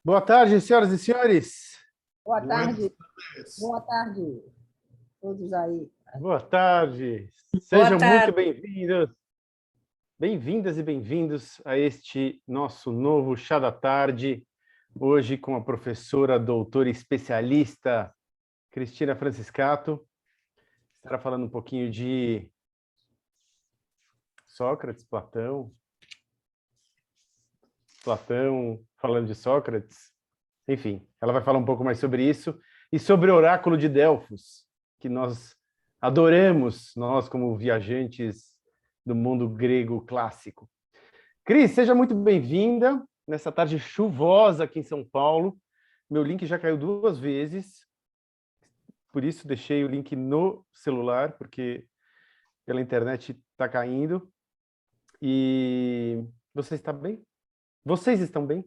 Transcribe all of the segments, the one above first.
Boa tarde, senhoras e senhores. Boa Buenas tarde, tardes. boa tarde, todos aí. Boa tarde. Boa Sejam muito tarde. bem-vindos, bem-vindas e bem-vindos a este nosso novo Chá da Tarde, hoje com a professora, doutora e especialista Cristina Franciscato. Estará falando um pouquinho de Sócrates, Platão falando de Sócrates. Enfim, ela vai falar um pouco mais sobre isso e sobre o oráculo de Delfos, que nós adoramos, nós como viajantes do mundo grego clássico. Cris, seja muito bem-vinda nessa tarde chuvosa aqui em São Paulo. Meu link já caiu 2 vezes, por isso deixei o link no celular, porque pela internet está caindo. E você está bem? Vocês estão bem?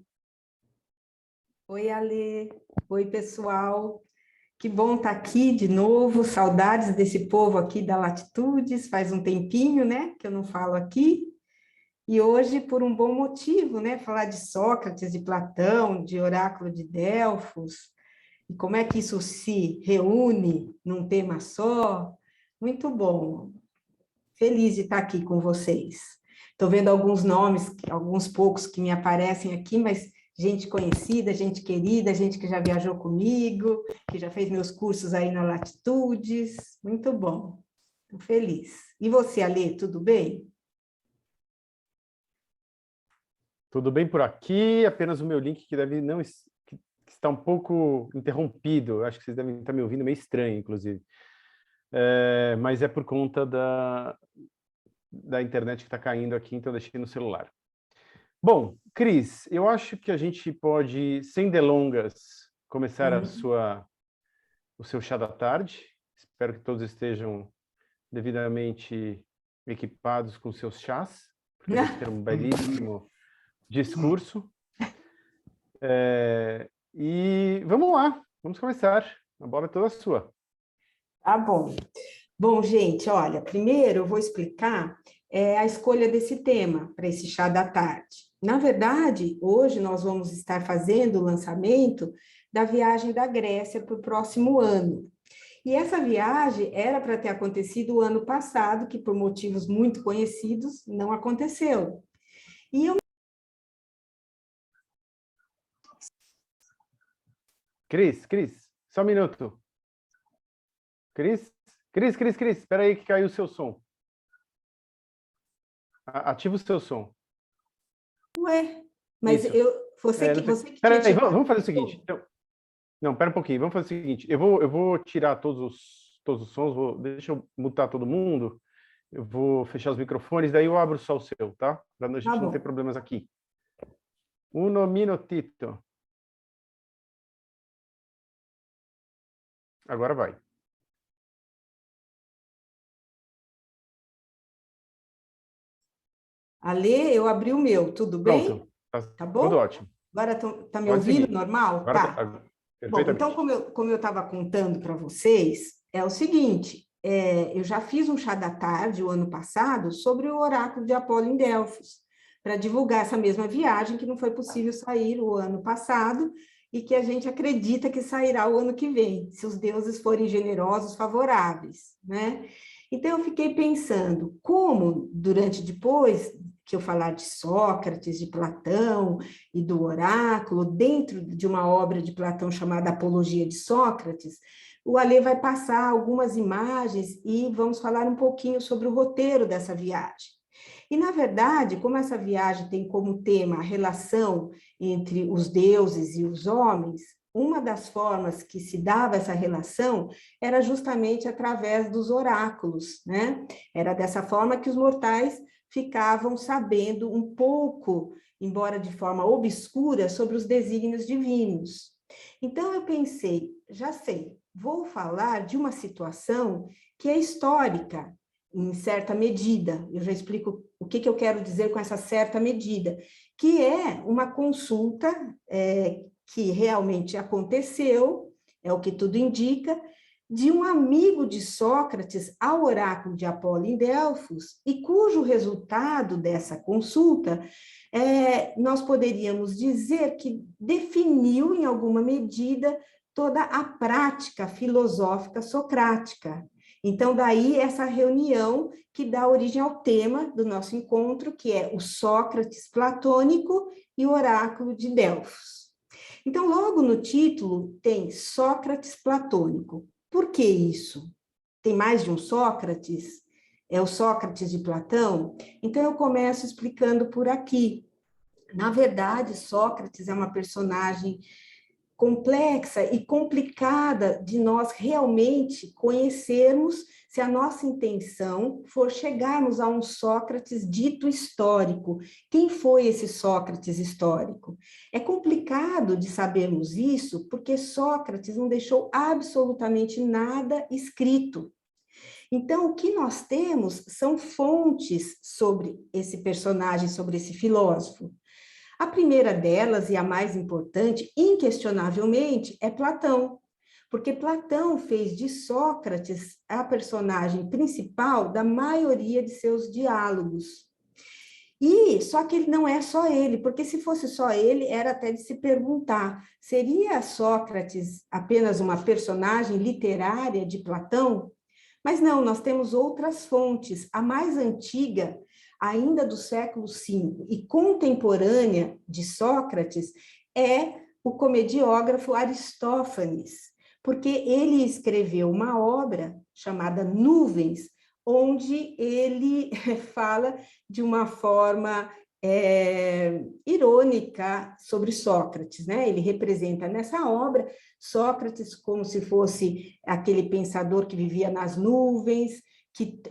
Oi, Ale. Oi, pessoal. Que bom estar aqui de novo. Saudades desse povo aqui da Latitudes. Faz um tempinho, né, que eu não falo aqui. E hoje, por um bom motivo, né, falar de Sócrates, de Platão, de oráculo de Delfos, e como é que isso se reúne num tema só. Muito bom. Feliz de estar aqui com vocês. Estou vendo alguns nomes, alguns poucos que me aparecem aqui, mas gente conhecida, gente querida, gente que já viajou comigo, que já fez meus cursos aí na Latitudes. Muito bom. Estou feliz. E você, Ale, tudo bem? Tudo bem por aqui, apenas o meu link que deve não que está um pouco interrompido. Acho que vocês devem estar me ouvindo meio estranho, inclusive. Mas é por conta da internet que está caindo aqui, então eu deixei no celular. Bom, Cris, eu acho que a gente pode, sem delongas, começar o seu chá da tarde. Espero que todos estejam devidamente equipados com seus chás, porque a gente ter um belíssimo discurso. E vamos lá, vamos começar. A bola é toda sua. Tá bom. Bom, gente, olha, primeiro eu vou explicar a escolha desse tema para esse chá da tarde. Na verdade, hoje nós vamos estar fazendo o lançamento da viagem da Grécia para o próximo ano. E essa viagem era para ter acontecido o ano passado, que por motivos muito conhecidos não aconteceu. E eu... Cris, só um minuto. Cris, espera aí que caiu o seu som. Ativa o seu som. Ué, mas Isso. você que Espera aí, tinha vamos fazer o seguinte. Então, não, espera um pouquinho, vamos fazer o seguinte. Eu vou tirar todos os sons, deixa eu mutar todo mundo, eu vou fechar os microfones, daí eu abro só o seu, tá? Para a gente não ter problemas aqui. Uno minutito. Agora vai. Ale, eu abri o meu, tudo bem? Pronto, Tá bom? tudo ótimo. Agora tá me Pode ouvindo seguir. normal? Agora Tá. Bom, perfeitamente. então, como eu estava contando para vocês, é o seguinte, eu já fiz um chá da tarde, o ano passado, sobre o oráculo de Apolo em Delfos, para divulgar essa mesma viagem que não foi possível sair o ano passado e que a gente acredita que sairá o ano que vem, se os deuses forem generosos, favoráveis, né? Então, eu fiquei pensando, como depois que eu falar de Sócrates, de Platão e do oráculo, dentro de uma obra de Platão chamada Apologia de Sócrates, o Ale vai passar algumas imagens e vamos falar um pouquinho sobre o roteiro dessa viagem. E, na verdade, como essa viagem tem como tema a relação entre os deuses e os homens, uma das formas que se dava essa relação era justamente através dos oráculos, né? Era dessa forma que os mortais ficavam sabendo um pouco, embora de forma obscura, sobre os desígnios divinos. Então eu pensei, já sei, vou falar de uma situação que é histórica, em certa medida. Eu já explico o que eu quero dizer com essa certa medida, que é uma consulta que realmente aconteceu, é o que tudo indica, de um amigo de Sócrates ao oráculo de Apolo em Delfos, e cujo resultado dessa consulta, nós poderíamos dizer que definiu, em alguma medida, toda a prática filosófica socrática. Então, daí essa reunião que dá origem ao tema do nosso encontro, que é o Sócrates platônico e o oráculo de Delfos. Então, logo no título tem Sócrates platônico. Por que isso? Tem mais de um Sócrates? É o Sócrates de Platão? Então, eu começo explicando por aqui. Na verdade, Sócrates é uma personagem complexa e complicada de nós realmente conhecermos, se a nossa intenção for chegarmos a um Sócrates dito histórico. Quem foi esse Sócrates histórico? É complicado de sabermos isso, porque Sócrates não deixou absolutamente nada escrito. Então, o que nós temos são fontes sobre esse personagem, sobre esse filósofo. A primeira delas, e a mais importante, inquestionavelmente, é Platão, porque Platão fez de Sócrates a personagem principal da maioria de seus diálogos. E só que ele não é só ele, porque se fosse só ele, era até de se perguntar, seria Sócrates apenas uma personagem literária de Platão? Mas não, nós temos outras fontes. A mais antiga, ainda do século V e contemporânea de Sócrates, é o comediógrafo Aristófanes, porque ele escreveu uma obra chamada Nuvens, onde ele fala de uma forma irônica sobre Sócrates, né? Ele representa nessa obra Sócrates como se fosse aquele pensador que vivia nas nuvens, que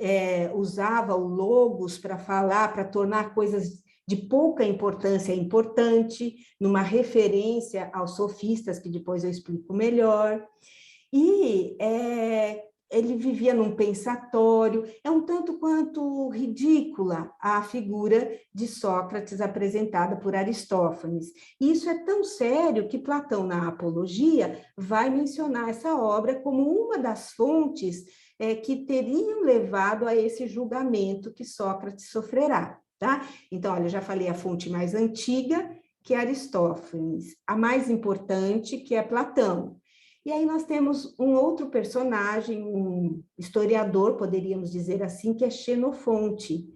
usava o logos para falar, para tornar coisas de pouca importância importante, numa referência aos sofistas, que depois eu explico melhor. E ele vivia num pensatório. É um tanto quanto ridícula a figura de Sócrates apresentada por Aristófanes. E isso é tão sério que Platão, na Apologia, vai mencionar essa obra como uma das fontes que teriam levado a esse julgamento que Sócrates sofrerá. Tá? Então, olha, eu já falei a fonte mais antiga, que é Aristófanes, a mais importante, que é Platão. E aí nós temos um outro personagem, um historiador, poderíamos dizer assim, que é Xenofonte,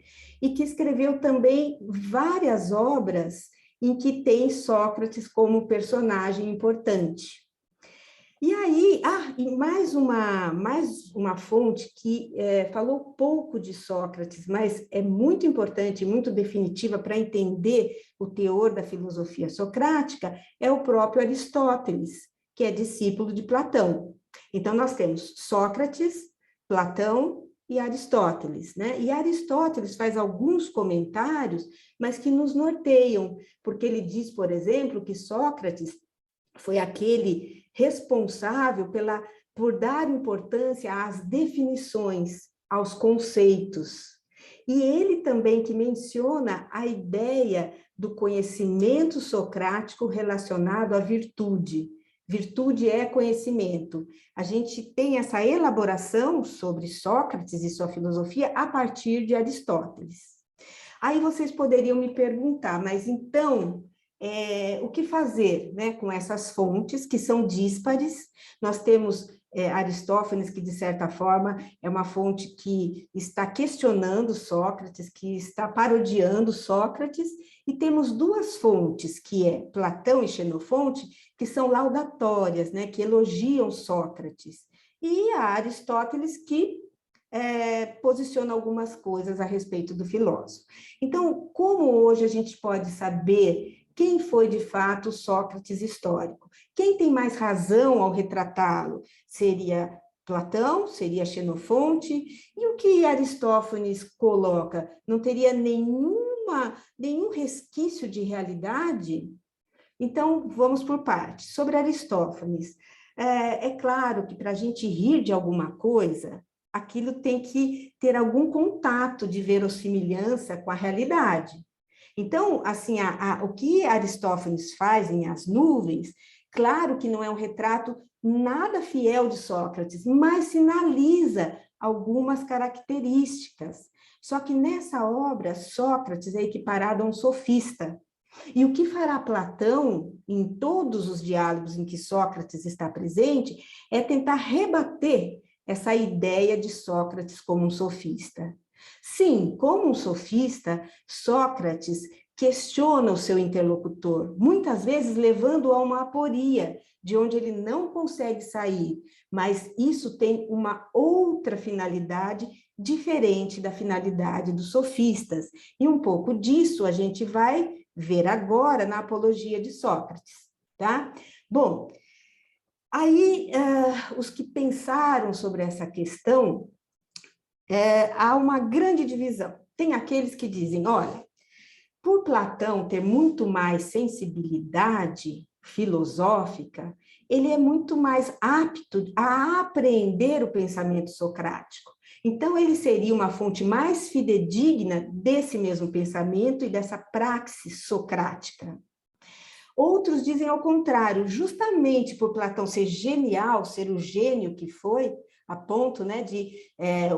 e que escreveu também várias obras em que tem Sócrates como personagem importante. E aí, e mais uma fonte que falou pouco de Sócrates, mas é muito importante, muito definitiva para entender o teor da filosofia socrática, é o próprio Aristóteles, que é discípulo de Platão. Então, nós temos Sócrates, Platão e Aristóteles, né? E Aristóteles faz alguns comentários, mas que nos norteiam, porque ele diz, por exemplo, que Sócrates foi aquele responsável por dar importância às definições, aos conceitos. E ele também que menciona a ideia do conhecimento socrático relacionado à virtude. Virtude é conhecimento. A gente tem essa elaboração sobre Sócrates e sua filosofia a partir de Aristóteles. Aí vocês poderiam me perguntar, mas então, o que fazer, né, com essas fontes que são díspares? Nós temos Aristófanes, que de certa forma é uma fonte que está questionando Sócrates, que está parodiando Sócrates, e temos duas fontes, que é Platão e Xenofonte, que são laudatórias, né, que elogiam Sócrates, e a Aristóteles, que posiciona algumas coisas a respeito do filósofo. Então, como hoje a gente pode saber quem foi de fato o Sócrates histórico? Quem tem mais razão ao retratá-lo? Seria Platão? Seria Xenofonte? E o que Aristófanes coloca? Não teria nenhum resquício de realidade? Então, vamos por partes. Sobre Aristófanes, é claro que para a gente rir de alguma coisa, aquilo tem que ter algum contato de verossimilhança com a realidade. Então, assim, o que Aristófanes faz em As Nuvens, claro que não é um retrato nada fiel de Sócrates, mas sinaliza algumas características. Só que nessa obra, Sócrates é equiparado a um sofista. E o que fará Platão, em todos os diálogos em que Sócrates está presente, é tentar rebater essa ideia de Sócrates como um sofista. Sim, como um sofista, Sócrates questiona o seu interlocutor, muitas vezes levando-o a uma aporia, de onde ele não consegue sair, mas isso tem uma outra finalidade diferente da finalidade dos sofistas. E um pouco disso a gente vai ver agora na Apologia de Sócrates, tá? Bom, aí os que pensaram sobre essa questão, há uma grande divisão. Tem aqueles que dizem, olha, por Platão ter muito mais sensibilidade filosófica, ele é muito mais apto a apreender o pensamento socrático. Então, ele seria uma fonte mais fidedigna desse mesmo pensamento e dessa praxis socrática. Outros dizem ao contrário, justamente por Platão ser genial, ser o gênio que foi, a ponto, né, de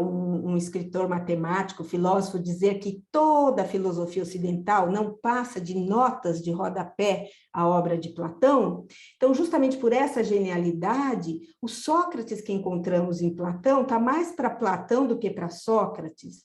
um escritor matemático, filósofo, dizer que toda a filosofia ocidental não passa de notas de rodapé a obra de Platão. Então, justamente por essa genialidade, o Sócrates que encontramos em Platão está mais para Platão do que para Sócrates.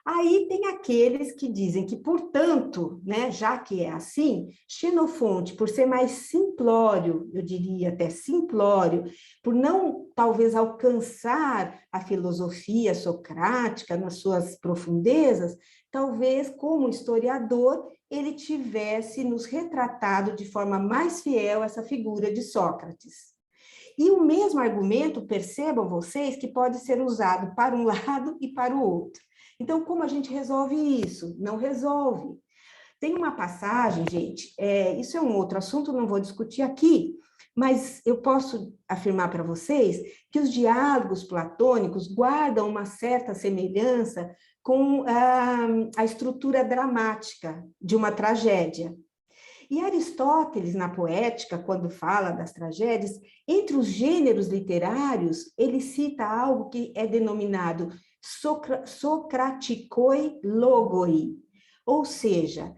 Aí tem aqueles que dizem que, portanto, né, já que é assim, Xenofonte, por ser mais simplório, eu diria até simplório, por não talvez alcançar a filosofia socrática nas suas profundezas, talvez como historiador ele tivesse nos retratado de forma mais fiel essa figura de Sócrates. E o mesmo argumento, percebam vocês, que pode ser usado para um lado e para o outro. Então, como a gente resolve isso? Não resolve. Tem uma passagem, gente, isso é um outro assunto, não vou discutir aqui, mas eu posso afirmar para vocês que os diálogos platônicos guardam uma certa semelhança com a estrutura dramática de uma tragédia. E Aristóteles, na Poética, quando fala das tragédias, entre os gêneros literários, ele cita algo que é denominado socraticoi logoi, ou seja,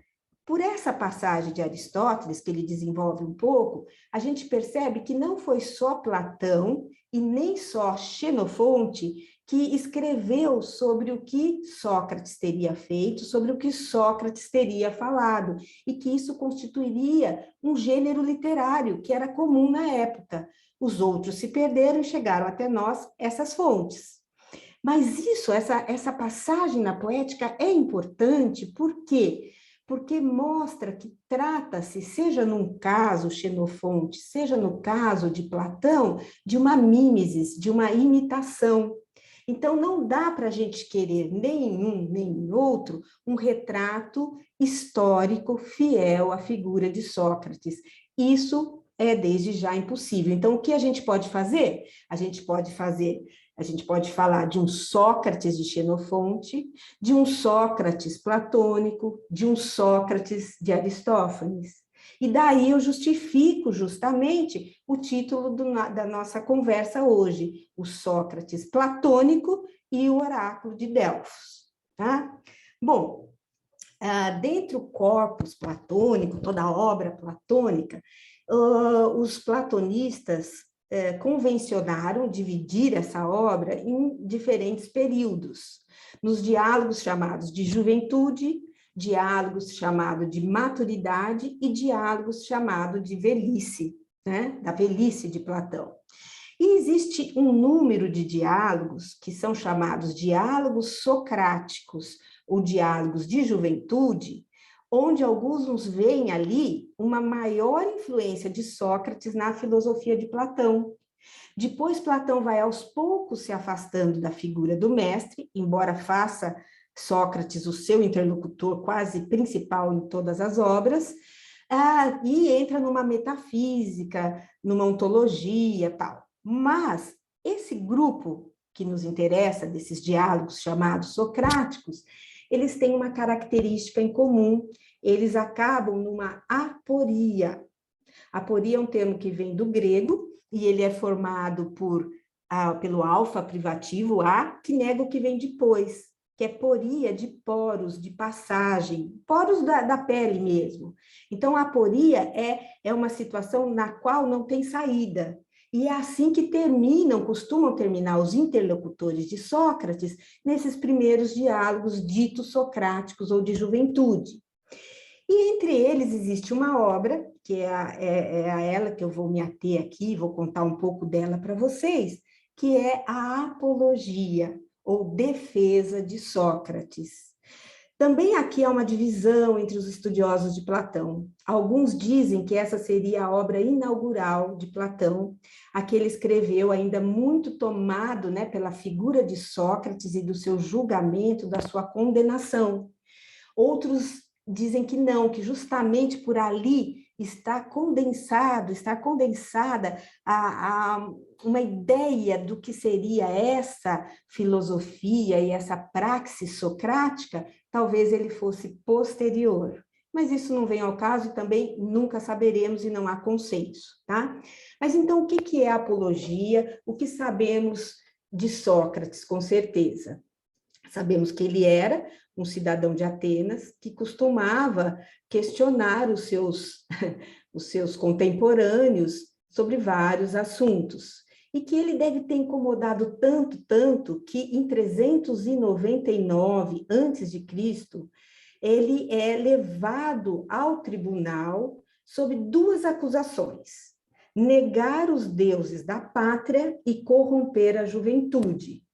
por essa passagem de Aristóteles, que ele desenvolve um pouco, a gente percebe que não foi só Platão e nem só Xenofonte que escreveu sobre o que Sócrates teria feito, sobre o que Sócrates teria falado, e que isso constituiria um gênero literário que era comum na época. Os outros se perderam e chegaram até nós essas fontes. Mas isso, essa passagem na Poética é importante, por quê? Porque mostra que trata-se, seja num caso Xenofonte, seja no caso de Platão, de uma mimesis, de uma imitação. Então, não dá para a gente querer nem em um, nem em outro, um retrato histórico fiel à figura de Sócrates. Isso é desde já impossível. Então, o que a gente pode fazer? A gente pode falar de um Sócrates de Xenofonte, de um Sócrates platônico, de um Sócrates de Aristófanes. E daí eu justifico justamente o título da nossa conversa hoje, o Sócrates platônico e o oráculo de Delfos. Tá? Bom, dentro do corpus platônico, toda a obra platônica, os platonistas convencionaram dividir essa obra em diferentes períodos, nos diálogos chamados de juventude, diálogos chamados de maturidade e diálogos chamados de velhice, né? Da velhice de Platão. E existe um número de diálogos que são chamados diálogos socráticos ou diálogos de juventude, onde alguns nos veem ali uma maior influência de Sócrates na filosofia de Platão. Depois, Platão vai aos poucos se afastando da figura do mestre, embora faça Sócrates o seu interlocutor quase principal em todas as obras, e entra numa metafísica, numa ontologia, tal. Mas esse grupo que nos interessa, desses diálogos chamados socráticos, eles têm uma característica em comum, eles acabam numa aporia. Aporia é um termo que vem do grego e ele é formado pelo alfa privativo A, que nega o que vem depois, que é poria de poros, de passagem, poros da pele mesmo. Então, a aporia é uma situação na qual não tem saída. E é assim que costumam terminar os interlocutores de Sócrates nesses primeiros diálogos ditos socráticos ou de juventude. E entre eles existe uma obra, que é a ela que eu vou me ater aqui, vou contar um pouco dela para vocês, que é a Apologia, ou Defesa de Sócrates. Também aqui há uma divisão entre os estudiosos de Platão. Alguns dizem que essa seria a obra inaugural de Platão, a que ele escreveu ainda muito tomado, né, pela figura de Sócrates e do seu julgamento, da sua condenação. Outros dizem que não, que justamente por ali está condensada uma ideia do que seria essa filosofia e essa praxis socrática, talvez ele fosse posterior. Mas isso não vem ao caso e também nunca saberemos e não há consenso, tá? Mas então, o que é a apologia? O que sabemos de Sócrates, com certeza? Sabemos que ele era um cidadão de Atenas que costumava questionar os seus contemporâneos sobre vários assuntos. E que ele deve ter incomodado tanto, que em 399 a.C., ele é levado ao tribunal sob duas acusações: negar os deuses da pátria e corromper a juventude.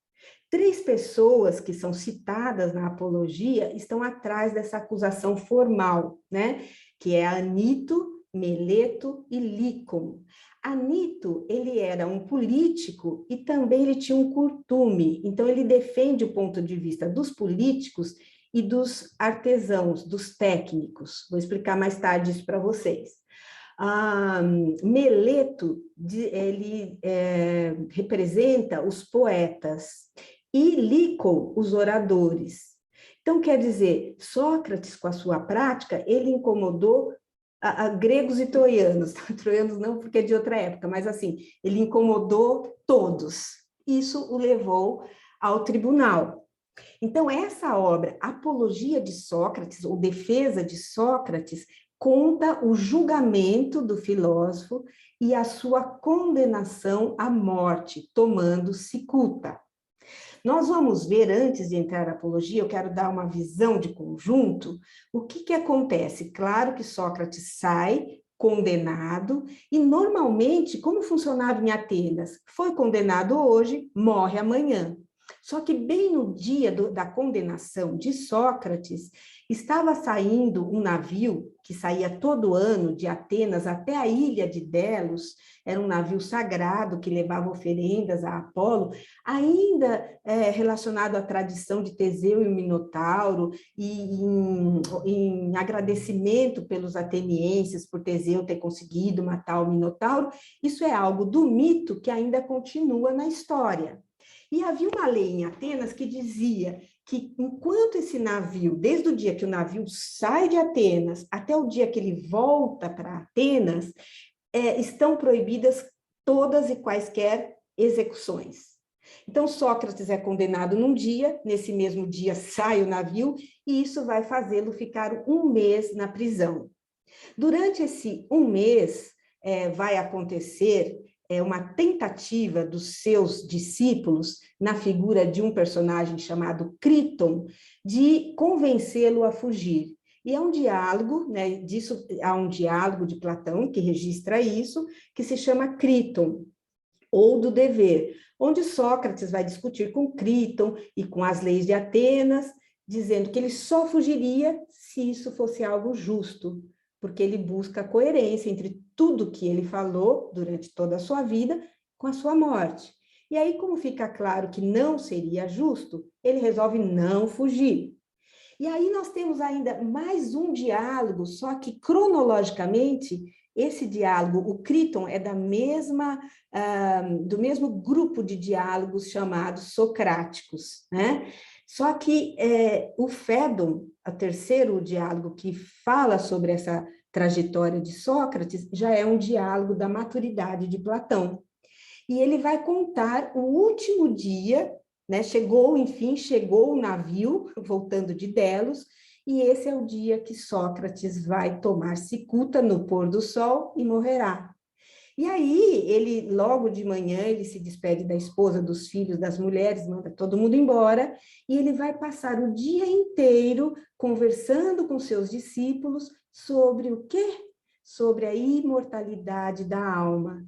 3 pessoas que são citadas na Apologia estão atrás dessa acusação formal, né? Que é Anito, Meleto e Lícon. Anito, ele era um político e também ele tinha um curtume, então ele defende o ponto de vista dos políticos e dos artesãos, dos técnicos. Vou explicar mais tarde isso para vocês. Meleto, ele representa os poetas, e Lícon, os oradores. Então, quer dizer, Sócrates, com a sua prática, ele incomodou gregos e troianos. Troianos não, porque é de outra época, mas assim, ele incomodou todos. Isso o levou ao tribunal. Então, essa obra, Apologia de Sócrates, ou Defesa de Sócrates, conta o julgamento do filósofo e a sua condenação à morte, tomando cicuta. Nós vamos ver, antes de entrar na apologia, eu quero dar uma visão de conjunto, o que acontece? Claro que Sócrates sai condenado, e normalmente, como funcionava em Atenas? Foi condenado hoje, morre amanhã. Só que bem no dia da condenação de Sócrates, estava saindo um navio que saía todo ano de Atenas até a ilha de Delos, era um navio sagrado que levava oferendas a Apolo, ainda relacionado à tradição de Teseu e o Minotauro, e em agradecimento pelos atenienses por Teseu ter conseguido matar o Minotauro. Isso é algo do mito que ainda continua na história. E havia uma lei em Atenas que dizia que enquanto esse navio, desde o dia que o navio sai de Atenas até o dia que ele volta para Atenas, estão proibidas todas e quaisquer execuções. Então, Sócrates é condenado num dia, nesse mesmo dia sai o navio, e isso vai fazê-lo ficar 1 mês na prisão. Durante esse 1 mês, vai acontecer uma tentativa dos seus discípulos, na figura de um personagem chamado Críton, de convencê-lo a fugir. E é um diálogo, né, há um diálogo de Platão que registra isso, que se chama Críton, ou do dever, onde Sócrates vai discutir com Críton e com as leis de Atenas, dizendo que ele só fugiria se isso fosse algo justo, porque ele busca a coerência entre tudo que ele falou durante toda a sua vida com a sua morte. E aí, como fica claro que não seria justo, ele resolve não fugir. E aí nós temos ainda mais um diálogo, só que cronologicamente, esse diálogo, o Críton, é do mesmo grupo de diálogos chamados socráticos, né? Só que o Fédon, o terceiro diálogo que fala sobre essa trajetória de Sócrates, já é um diálogo da maturidade de Platão. E ele vai contar o último dia, né? Chegou o navio, voltando de Delos, e esse é o dia que Sócrates vai tomar cicuta no pôr do sol e morrerá. E aí, ele, logo de manhã, ele se despede da esposa, dos filhos, das mulheres, manda todo mundo embora, e ele vai passar o dia inteiro conversando com seus discípulos sobre o quê? Sobre a imortalidade da alma.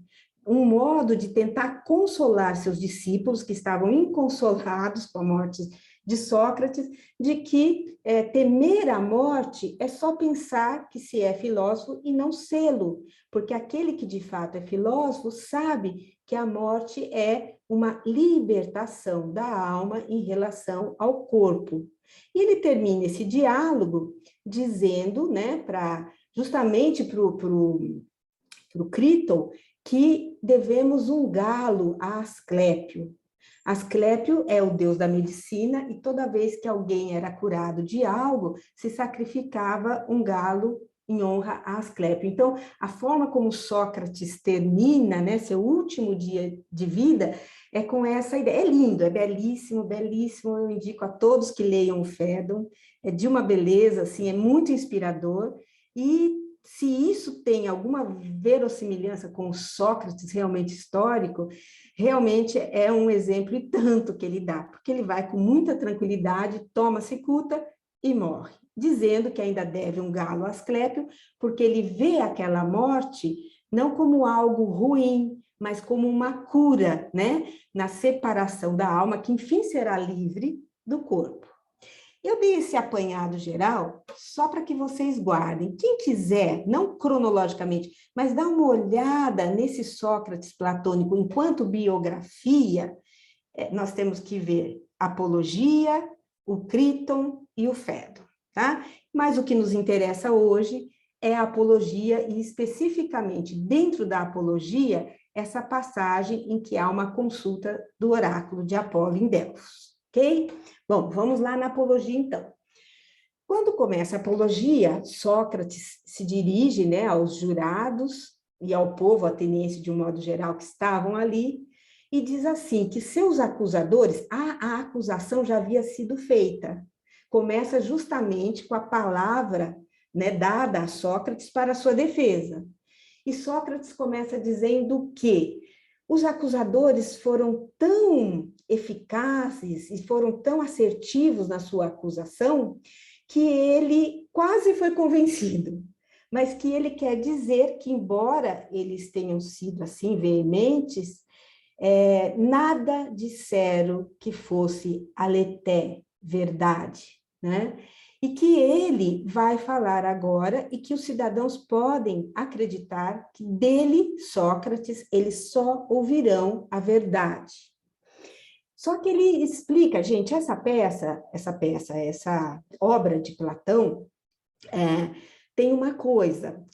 Um modo de tentar consolar seus discípulos, que estavam inconsolados com a morte de Sócrates, de que temer a morte é só pensar que se é filósofo e não sê-lo, porque aquele que de fato é filósofo sabe que a morte é uma libertação da alma em relação ao corpo. E ele termina esse diálogo dizendo, né, justamente para o Críton, que devemos um galo a Asclépio. Asclépio é o deus da medicina e toda vez que alguém era curado de algo, se sacrificava um galo em honra a Asclépio. Então, a forma como Sócrates termina, né, seu último dia de vida, é com essa ideia. É lindo, é belíssimo, belíssimo. Eu indico a todos que leiam o Fédon. É de uma beleza, assim, é muito inspirador. E se isso tem alguma verossimilhança com o Sócrates realmente histórico, realmente é um exemplo e tanto que ele dá, porque ele vai com muita tranquilidade, toma cicuta e morre, dizendo que ainda deve um galo a Asclépio, porque ele vê aquela morte não como algo ruim, mas como uma cura, né? Na separação da alma, que enfim será livre do corpo. Eu dei esse apanhado geral só para que vocês guardem. Quem quiser, não cronologicamente, mas dá uma olhada nesse Sócrates platônico enquanto biografia, nós temos que ver Apologia, o Críton e o Fédon, tá? Mas o que nos interessa hoje é a Apologia e especificamente dentro da Apologia, essa passagem em que há uma consulta do oráculo de Apolo em Delfos. Ok? Bom, vamos lá na Apologia, então. Quando começa a Apologia, Sócrates se dirige, né, aos jurados e ao povo ateniense, de um modo geral, que estavam ali, e diz assim, que seus acusadores, a acusação já havia sido feita. Começa justamente com a palavra, né, dada a Sócrates para a sua defesa. E Sócrates começa dizendo que os acusadores foram tão eficazes e foram tão assertivos na sua acusação que ele quase foi convencido, mas que ele quer dizer que, embora eles tenham sido assim veementes, nada disseram que fosse aleté, verdade, né? E que ele vai falar agora e que os cidadãos podem acreditar que dele, Sócrates, eles só ouvirão a verdade. Só que ele explica, gente, essa obra de Platão tem uma coisa,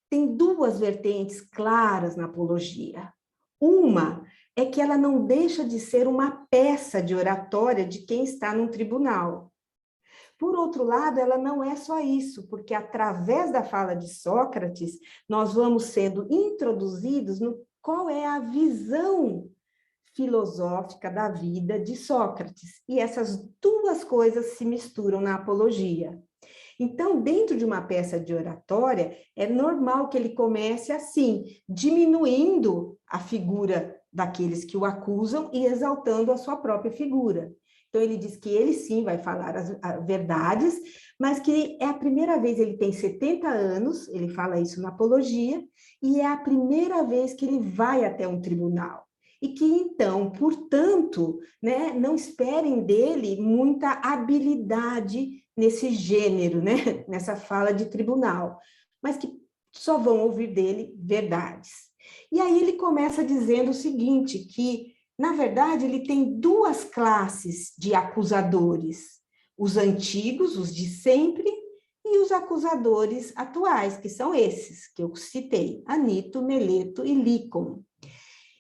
tem duas vertentes claras na Apologia. Uma é que ela não deixa de ser uma peça de oratória de quem está num tribunal. Por outro lado, ela não é só isso, porque através da fala de Sócrates, nós vamos sendo introduzidos no qual é a visão filosófica da vida de Sócrates. E essas duas coisas se misturam na Apologia. Então, dentro de uma peça de oratória, é normal que ele comece assim, diminuindo a figura daqueles que o acusam e exaltando a sua própria figura. Então, ele diz que ele sim vai falar as verdades, mas que é a primeira vez, ele tem 70 anos, ele fala isso na Apologia, e é a primeira vez que ele vai até um tribunal. E que, então, portanto, né, não esperem dele muita habilidade nesse gênero, né, nessa fala de tribunal, mas que só vão ouvir dele verdades. E aí ele começa dizendo o seguinte, que na verdade, ele tem duas classes de acusadores, os antigos, os de sempre, e os acusadores atuais, que são esses que eu citei, Anito, Meleto e Lícon.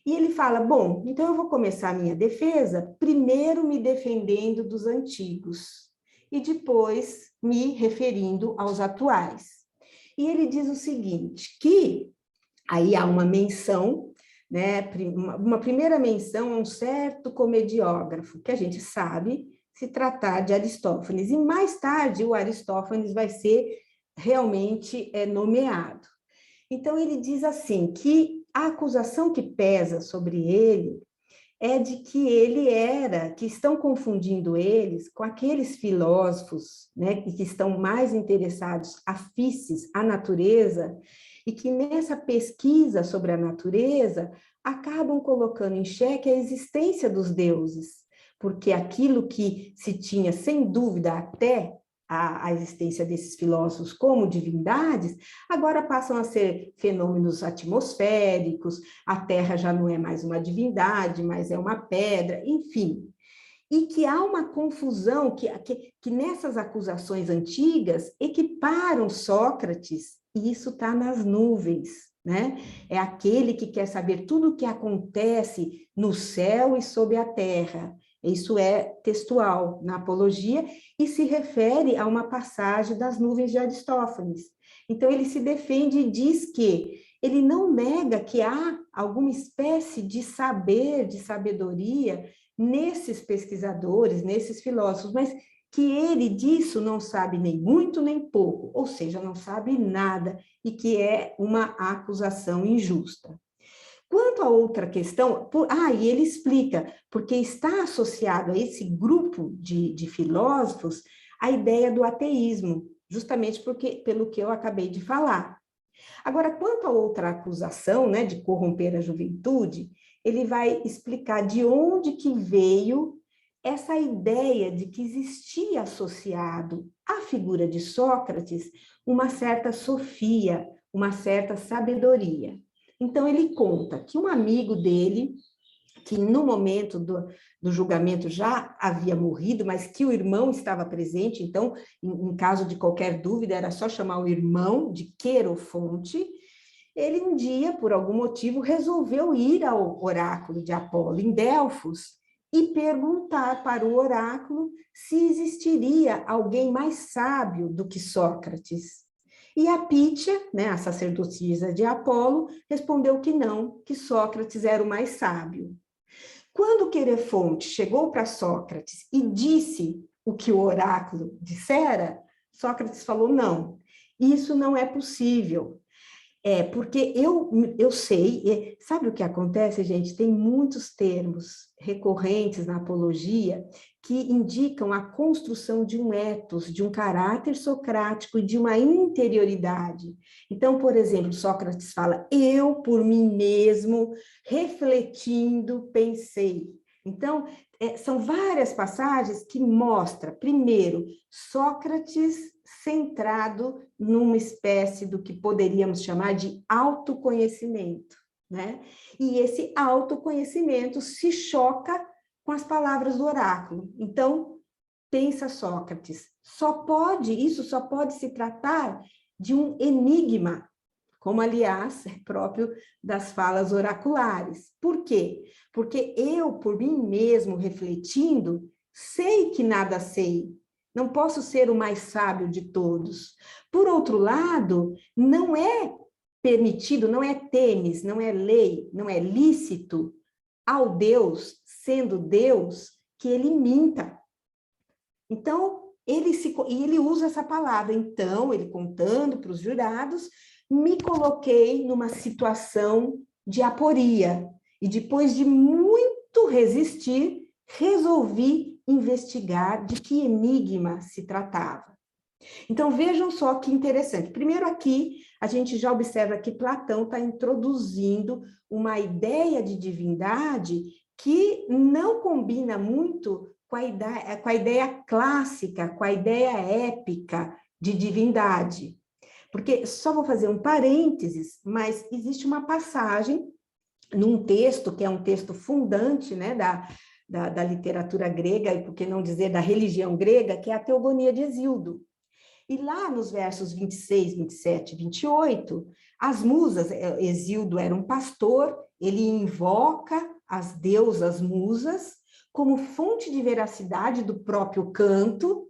E ele fala, bom, então eu vou começar a minha defesa primeiro me defendendo dos antigos e depois me referindo aos atuais. E ele diz o seguinte, que aí há uma menção, né, uma primeira menção a um certo comediógrafo, que a gente sabe se tratar de Aristófanes, e mais tarde o Aristófanes vai ser realmente nomeado. Então ele diz assim, que a acusação que pesa sobre ele é de que estão confundindo eles com aqueles filósofos, né, que estão mais interessados, afisses à natureza, e que nessa pesquisa sobre a natureza acabam colocando em xeque a existência dos deuses, porque aquilo que se tinha sem dúvida até a existência desses filósofos como divindades, agora passam a ser fenômenos atmosféricos, a Terra já não é mais uma divindade, mas é uma pedra, enfim. E que há uma confusão, que nessas acusações antigas equiparam Sócrates, e isso está nas nuvens, né? É aquele que quer saber tudo o que acontece no céu e sob a terra. Isso é textual na Apologia e se refere a uma passagem das nuvens de Aristófanes. Então, ele se defende e diz que ele não nega que há alguma espécie de saber, de sabedoria nesses pesquisadores, nesses filósofos, mas que ele disso não sabe nem muito nem pouco, ou seja, não sabe nada, e que é uma acusação injusta. Quanto a outra questão, e ele explica, porque está associado a esse grupo de filósofos a ideia do ateísmo, justamente pelo que eu acabei de falar. Agora, quanto a outra acusação, né, de corromper a juventude, ele vai explicar de onde que veio essa ideia de que existia associado à figura de Sócrates uma certa sofia, uma certa sabedoria. Então, ele conta que um amigo dele, que no momento do julgamento já havia morrido, mas que o irmão estava presente, então, em caso de qualquer dúvida, era só chamar o irmão de Querofonte, ele um dia, por algum motivo, resolveu ir ao oráculo de Apolo em Delfos e perguntar para o oráculo se existiria alguém mais sábio do que Sócrates. E a Pítia, né, a sacerdotisa de Apolo, respondeu que não, que Sócrates era o mais sábio. Quando Querefonte chegou para Sócrates e disse o que o oráculo dissera, Sócrates falou, não, isso não é possível. Porque eu sei, sabe o que acontece, gente? Tem muitos termos recorrentes na apologia que indicam a construção de um ethos, de um caráter socrático e de uma interioridade. Então, por exemplo, Sócrates fala, eu por mim mesmo, refletindo, pensei. Então, são várias passagens que mostram, primeiro, Sócrates centrado numa espécie do que poderíamos chamar de autoconhecimento, né? E esse autoconhecimento se choca com as palavras do oráculo. Então, pensa Sócrates, isso só pode se tratar de um enigma, como, aliás, é próprio das falas oraculares. Por quê? Porque eu, por mim mesmo, refletindo, sei que nada sei, não posso ser o mais sábio de todos. Por outro lado, não é permitido, não é tênis, não é lei, não é lícito ao Deus, sendo Deus, que ele minta. Então, ele usa essa palavra. Então, ele contando para os jurados, me coloquei numa situação de aporia. E depois de muito resistir, resolvi investigar de que enigma se tratava. Então, vejam só que interessante. Primeiro aqui, a gente já observa que Platão está introduzindo uma ideia de divindade que não combina muito com a ideia clássica, com a ideia épica de divindade. Porque, só vou fazer um parênteses, mas existe uma passagem num texto, que é um texto fundante, né, da literatura grega, e por que não dizer da religião grega, que é a Teogonia de Hesíodo. E lá nos versos 26, 27 e 28, as musas, Hesíodo era um pastor, ele invoca as deusas musas como fonte de veracidade do próprio canto,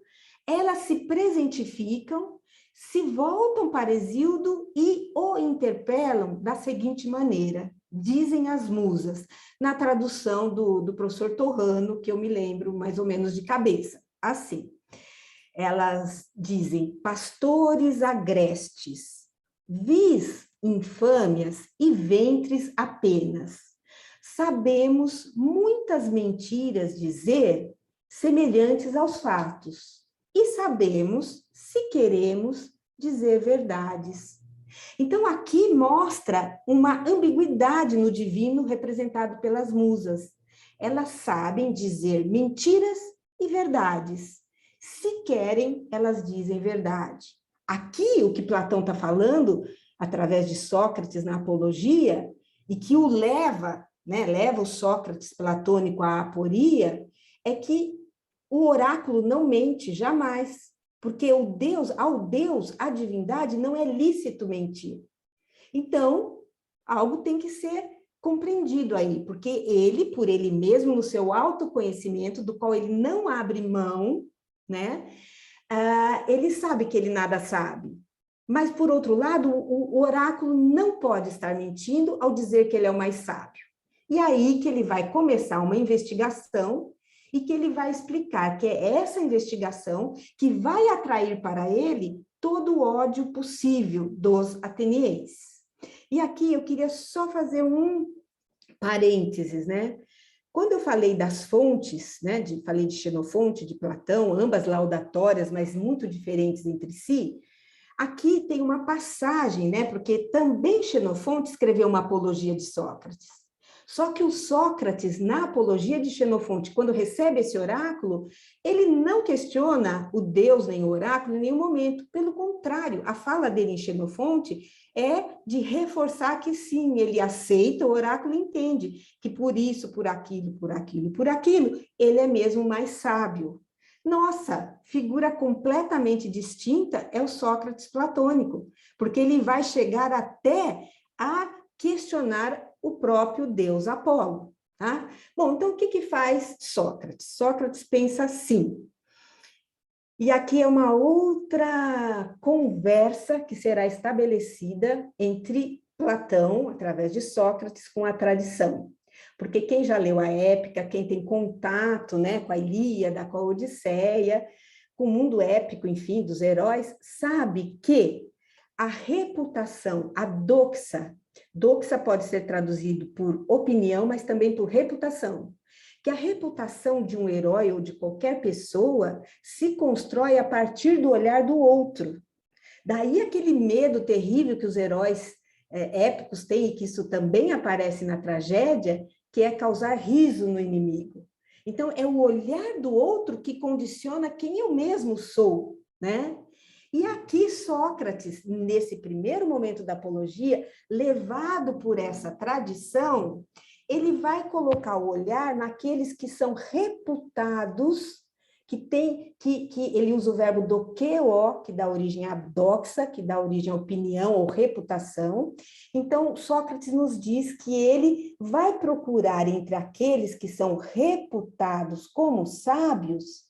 elas se presentificam, se voltam para Hesíodo e o interpelam da seguinte maneira, dizem as musas, na tradução do professor Torrano, que eu me lembro mais ou menos de cabeça, assim. Elas dizem, pastores agrestes, vis infâmias e ventres apenas. Sabemos muitas mentiras dizer semelhantes aos fatos, e sabemos, se queremos, dizer verdades. Então, aqui mostra uma ambiguidade no divino representado pelas musas. Elas sabem dizer mentiras e verdades. Se querem, elas dizem verdade. Aqui, o que Platão está falando, através de Sócrates na Apologia, e que o leva, né, leva o Sócrates platônico à aporia, é que o oráculo não mente jamais, porque ao Deus, a divindade, não é lícito mentir. Então, algo tem que ser compreendido aí, porque ele, por ele mesmo, no seu autoconhecimento, do qual ele não abre mão, né? Ele sabe que ele nada sabe. Mas, por outro lado, o oráculo não pode estar mentindo ao dizer que ele é o mais sábio. E aí que ele vai começar uma investigação e que ele vai explicar que é essa investigação que vai atrair para ele todo o ódio possível dos atenienses. E aqui eu queria só fazer um parênteses, né? Quando eu falei das fontes, né, falei de Xenofonte, de Platão, ambas laudatórias, mas muito diferentes entre si, aqui tem uma passagem, né, porque também Xenofonte escreveu uma apologia de Sócrates. Só que o Sócrates, na apologia de Xenofonte, quando recebe esse oráculo, ele não questiona o Deus nem o oráculo em nenhum momento. Pelo contrário, a fala dele em Xenofonte é de reforçar que sim, ele aceita o oráculo e entende que por isso, por aquilo, por aquilo, por aquilo, ele é mesmo mais sábio. Nossa, figura completamente distinta é o Sócrates platônico, porque ele vai chegar até a questionar o próprio deus Apolo, tá? Bom, então o que faz Sócrates? Sócrates pensa assim, e aqui é uma outra conversa que será estabelecida entre Platão, através de Sócrates, com a tradição. Porque quem já leu a Épica, quem tem contato, né, com a Ilíada, com a Odisseia, com o mundo épico, enfim, dos heróis, sabe que a reputação, a doxa pode ser traduzido por opinião, mas também por reputação. Que a reputação de um herói ou de qualquer pessoa se constrói a partir do olhar do outro. Daí aquele medo terrível que os heróis épicos têm, e que isso também aparece na tragédia, que é causar riso no inimigo. Então, é o olhar do outro que condiciona quem eu mesmo sou, né? E aqui Sócrates, nesse primeiro momento da apologia, levado por essa tradição, ele vai colocar o olhar naqueles que são reputados, que ele usa o verbo dokeo, que dá origem à doxa, que dá origem à opinião ou reputação. Então, Sócrates nos diz que ele vai procurar entre aqueles que são reputados como sábios,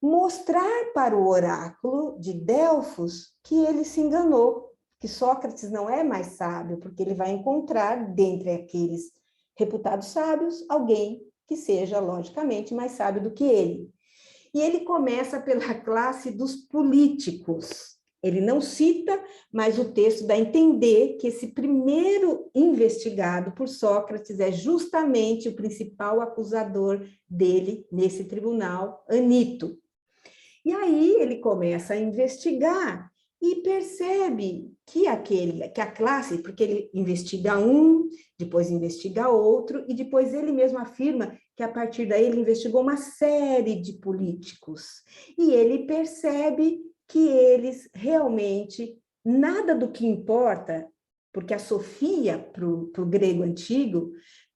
mostrar para o oráculo de Delfos que ele se enganou, que Sócrates não é mais sábio, porque ele vai encontrar, dentre aqueles reputados sábios, alguém que seja, logicamente, mais sábio do que ele. E ele começa pela classe dos políticos. Ele não cita, mas o texto dá a entender que esse primeiro investigado por Sócrates é justamente o principal acusador dele nesse tribunal, Anito. E aí ele começa a investigar e percebe que a classe, porque ele investiga um, depois investiga outro, e depois ele mesmo afirma que a partir daí ele investigou uma série de políticos. E ele percebe que eles realmente, nada do que importa, porque a sofia para o grego antigo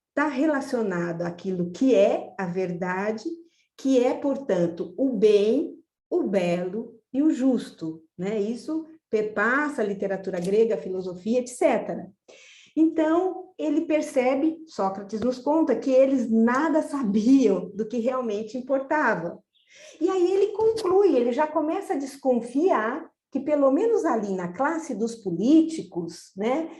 está relacionado àquilo que é a verdade, que é, portanto, o bem, o belo e o justo. né? Isso perpassa a literatura grega, a filosofia, etc. Então, ele percebe, Sócrates nos conta, que eles nada sabiam do que realmente importava. E aí ele conclui, ele já começa a desconfiar que, pelo menos ali na classe dos políticos, né,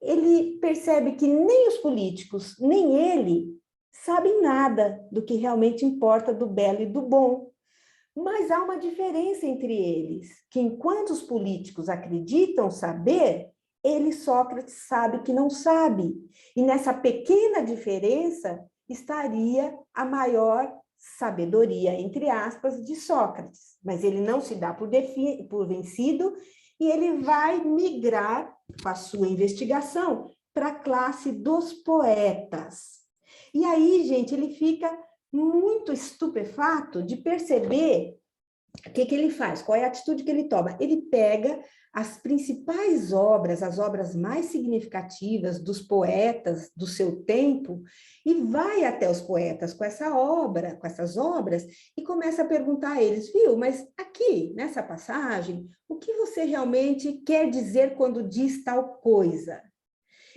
ele percebe que nem os políticos, nem ele, sabem nada do que realmente importa do belo e do bom. Mas há uma diferença entre eles, que enquanto os políticos acreditam saber, ele, Sócrates, sabe que não sabe. E nessa pequena diferença estaria a maior sabedoria, entre aspas, de Sócrates. Mas ele não se dá por vencido e ele vai migrar com a sua investigação para a classe dos poetas. E aí, gente, ele fica muito estupefato de perceber o que ele faz, qual é a atitude que ele toma. Ele pega as principais obras, as obras mais significativas dos poetas do seu tempo e vai até os poetas com essa obra, com essas obras, e começa a perguntar a eles, viu, mas aqui, nessa passagem, o que você realmente quer dizer quando diz tal coisa?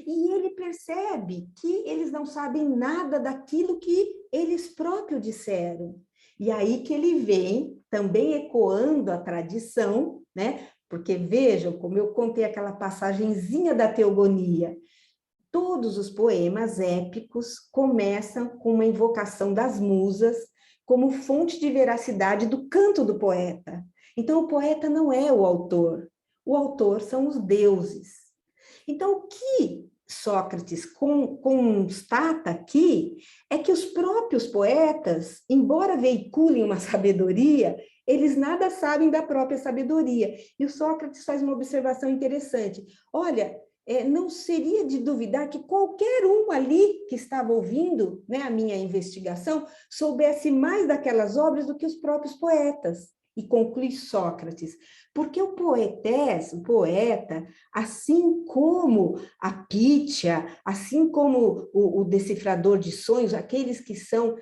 E ele percebe que eles não sabem nada daquilo que eles próprios disseram. E aí que ele vem, também ecoando a tradição, né? Porque vejam, como eu contei aquela passagenzinha da Teogonia, todos os poemas épicos começam com uma invocação das musas como fonte de veracidade do canto do poeta. Então, o poeta não é o autor são os deuses. Então, o que Sócrates constata aqui é que os próprios poetas, embora veiculem uma sabedoria, eles nada sabem da própria sabedoria. E o Sócrates faz uma observação interessante. Olha, não seria de duvidar que qualquer um ali que estava ouvindo, né, a minha investigação soubesse mais daquelas obras do que os próprios poetas. E conclui Sócrates, porque o poeta, assim como a Pítia, assim como o decifrador de sonhos, aqueles que são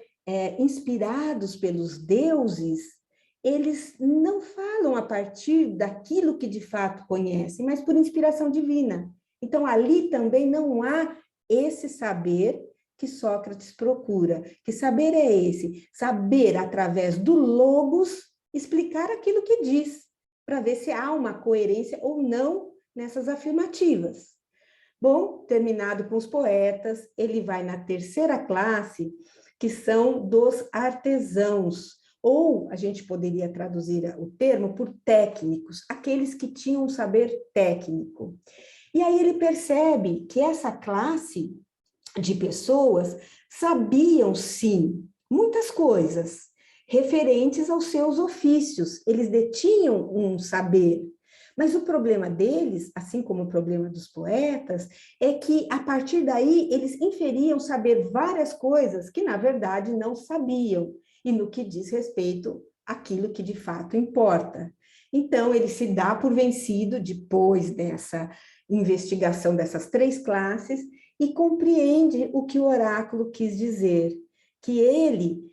inspirados pelos deuses, eles não falam a partir daquilo que de fato conhecem, mas por inspiração divina. Então, ali também não há esse saber que Sócrates procura. Que saber é esse? Saber, através do logos, explicar aquilo que diz, para ver se há uma coerência ou não nessas afirmativas. Bom, terminado com os poetas, ele vai na terceira classe, que são dos artesãos, ou a gente poderia traduzir o termo por técnicos, aqueles que tinham um saber técnico. E aí ele percebe que essa classe de pessoas sabiam, sim, muitas coisas, referentes aos seus ofícios, eles detinham um saber, mas o problema deles, assim como o problema dos poetas, é que a partir daí eles inferiam saber várias coisas que na verdade não sabiam, e no que diz respeito àquilo que de fato importa. Então ele se dá por vencido depois dessa investigação dessas três classes e compreende o que o oráculo quis dizer, que ele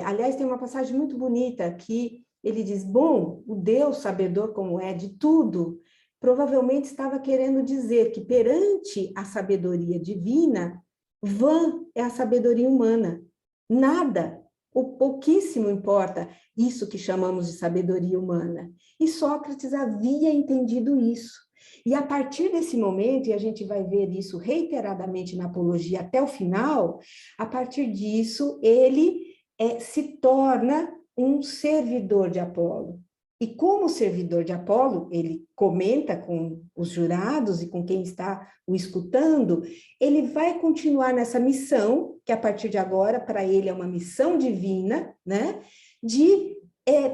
aliás, tem uma passagem muito bonita que ele diz, bom, o Deus sabedor como é de tudo, provavelmente estava querendo dizer que perante a sabedoria divina, vã é a sabedoria humana. Nada, ou pouquíssimo importa isso que chamamos de sabedoria humana. E Sócrates havia entendido isso. E a partir desse momento, e a gente vai ver isso reiteradamente na Apologia até o final, a partir disso, ele se torna um servidor de Apolo. E como servidor de Apolo, ele comenta com os jurados e com quem está o escutando, ele vai continuar nessa missão, que a partir de agora, para ele é uma missão divina, né? De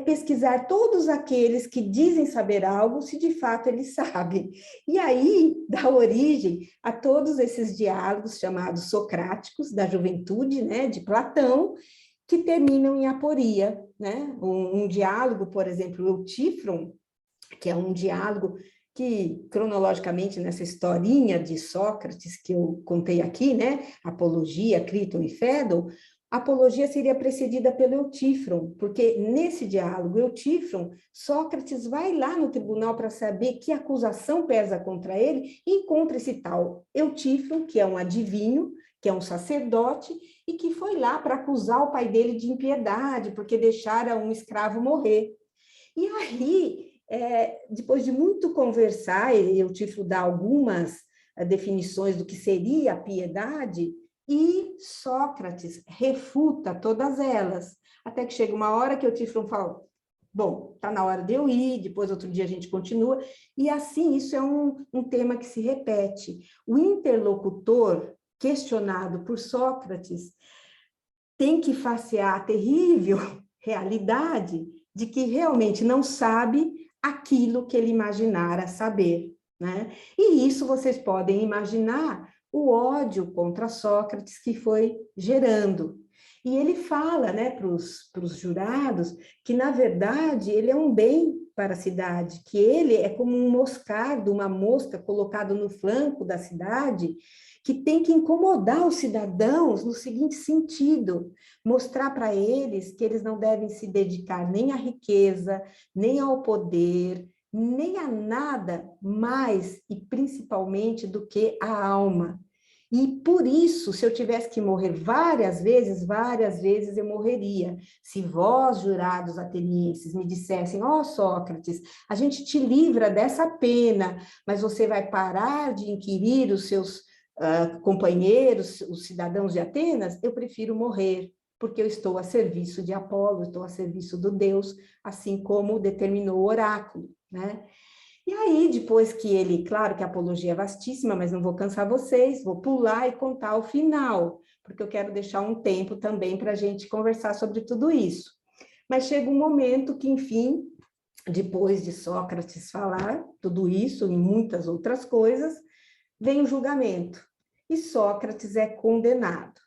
pesquisar todos aqueles que dizem saber algo, se de fato eles sabem. E aí dá origem a todos esses diálogos chamados socráticos, da juventude, né? De Platão, que terminam em aporia, né? Um diálogo, por exemplo, Eutífron, que é um diálogo que, cronologicamente, nessa historinha de Sócrates, que eu contei aqui, né? Apologia, Críton e Fédon, a apologia seria precedida pelo Eutífron, porque nesse diálogo, Eutífron, Sócrates vai lá no tribunal para saber que acusação pesa contra ele, e encontra esse tal Eutífron, que é um adivinho, que é um sacerdote, e que foi lá para acusar o pai dele de impiedade, porque deixara um escravo morrer. E aí, depois de muito conversar, Eutífron dá algumas definições do que seria a piedade, e Sócrates refuta todas elas, até que chega uma hora que Eutífron fala, bom, está na hora de eu ir, depois outro dia a gente continua, e assim, isso é um tema que se repete. O interlocutor, questionado por Sócrates, tem que facear a terrível realidade de que realmente não sabe aquilo que ele imaginara saber, né? E isso vocês podem imaginar o ódio contra Sócrates que foi gerando. E ele fala, né, para os jurados que, na verdade, ele é um bem para a cidade, que ele é como um moscardo, uma mosca colocado no flanco da cidade, que tem que incomodar os cidadãos no seguinte sentido, mostrar para eles que eles não devem se dedicar nem à riqueza, nem ao poder, nem a nada mais e principalmente do que a alma. E por isso, se eu tivesse que morrer várias vezes eu morreria. Se vós, jurados atenienses, me dissessem, ó Sócrates, a gente te livra dessa pena, mas você vai parar de inquirir os seus companheiros, os cidadãos de Atenas, eu prefiro morrer, porque eu estou a serviço de Apolo, estou a serviço do Deus, assim como determinou o oráculo, né? E aí, depois que ele, claro que a apologia é vastíssima, mas não vou cansar vocês, vou pular e contar o final, porque eu quero deixar um tempo também para a gente conversar sobre tudo isso. Mas chega um momento que, enfim, depois de Sócrates falar tudo isso e muitas outras coisas, vem o julgamento, e Sócrates é condenado.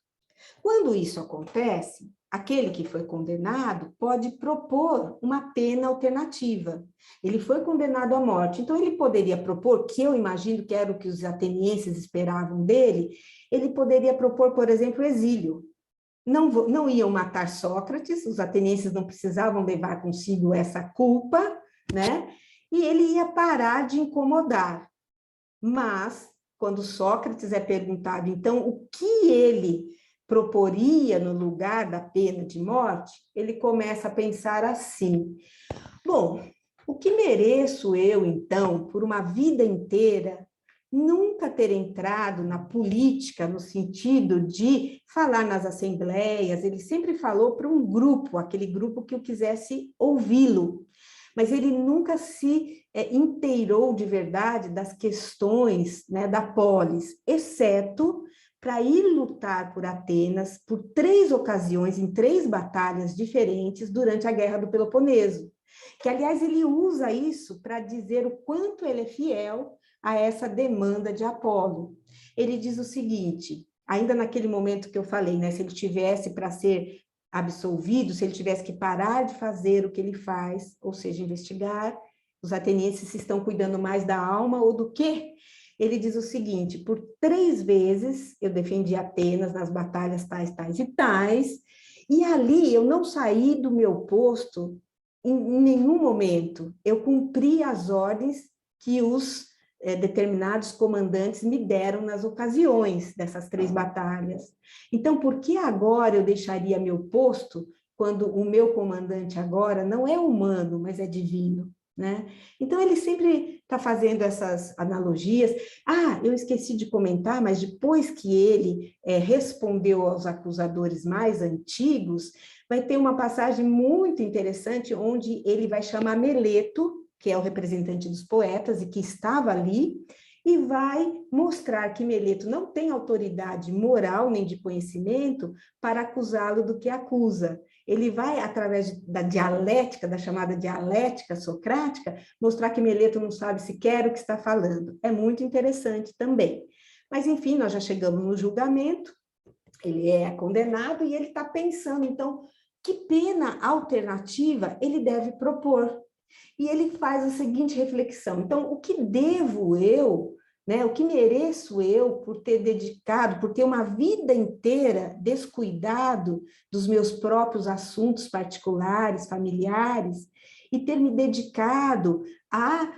Quando isso acontece, aquele que foi condenado pode propor uma pena alternativa. Ele foi condenado à morte, então ele poderia propor, que eu imagino que era o que os atenienses esperavam dele, ele poderia propor, por exemplo, exílio. Não iam matar Sócrates, os atenienses não precisavam levar consigo essa culpa, né? E ele ia parar de incomodar. Mas, quando Sócrates é perguntado, então, o que ele proporia no lugar da pena de morte, ele começa a pensar assim, bom, o que mereço eu, então, por uma vida inteira, nunca ter entrado na política no sentido de falar nas assembleias, ele sempre falou para um grupo, aquele grupo que eu quisesse ouvi-lo, mas ele nunca se inteirou de verdade das questões, né, da polis, exceto para ir lutar por Atenas por 3 ocasiões, em 3 batalhas diferentes durante a Guerra do Peloponeso. Que, aliás, ele usa isso para dizer o quanto ele é fiel a essa demanda de Apolo. Ele diz o seguinte, ainda naquele momento que eu falei, né, se ele tivesse para ser absolvido, se ele tivesse que parar de fazer o que ele faz, ou seja, investigar, os atenienses estão cuidando mais da alma ou do quê? Ele diz o seguinte, por 3 vezes eu defendi Atenas nas batalhas tais, tais e tais, e ali eu não saí do meu posto em nenhum momento. Eu cumpri as ordens que os determinados comandantes me deram nas ocasiões dessas 3 batalhas. Então, por que agora eu deixaria meu posto quando o meu comandante agora não é humano, mas é divino? Né? Então, ele sempre está fazendo essas analogias. Ah, eu esqueci de comentar, mas depois que ele respondeu aos acusadores mais antigos, vai ter uma passagem muito interessante onde ele vai chamar Meleto, que é o representante dos poetas e que estava ali, e vai mostrar que Meleto não tem autoridade moral nem de conhecimento para acusá-lo do que acusa. Ele vai, através da dialética, da chamada dialética socrática, mostrar que Meleto não sabe sequer o que está falando. É muito interessante também. Mas, enfim, nós já chegamos no julgamento, ele é condenado e ele está pensando, então, que pena alternativa ele deve propor. E ele faz a seguinte reflexão, então, o que devo eu né? O que mereço eu por ter dedicado, por ter uma vida inteira descuidado dos meus próprios assuntos particulares, familiares, e ter me dedicado a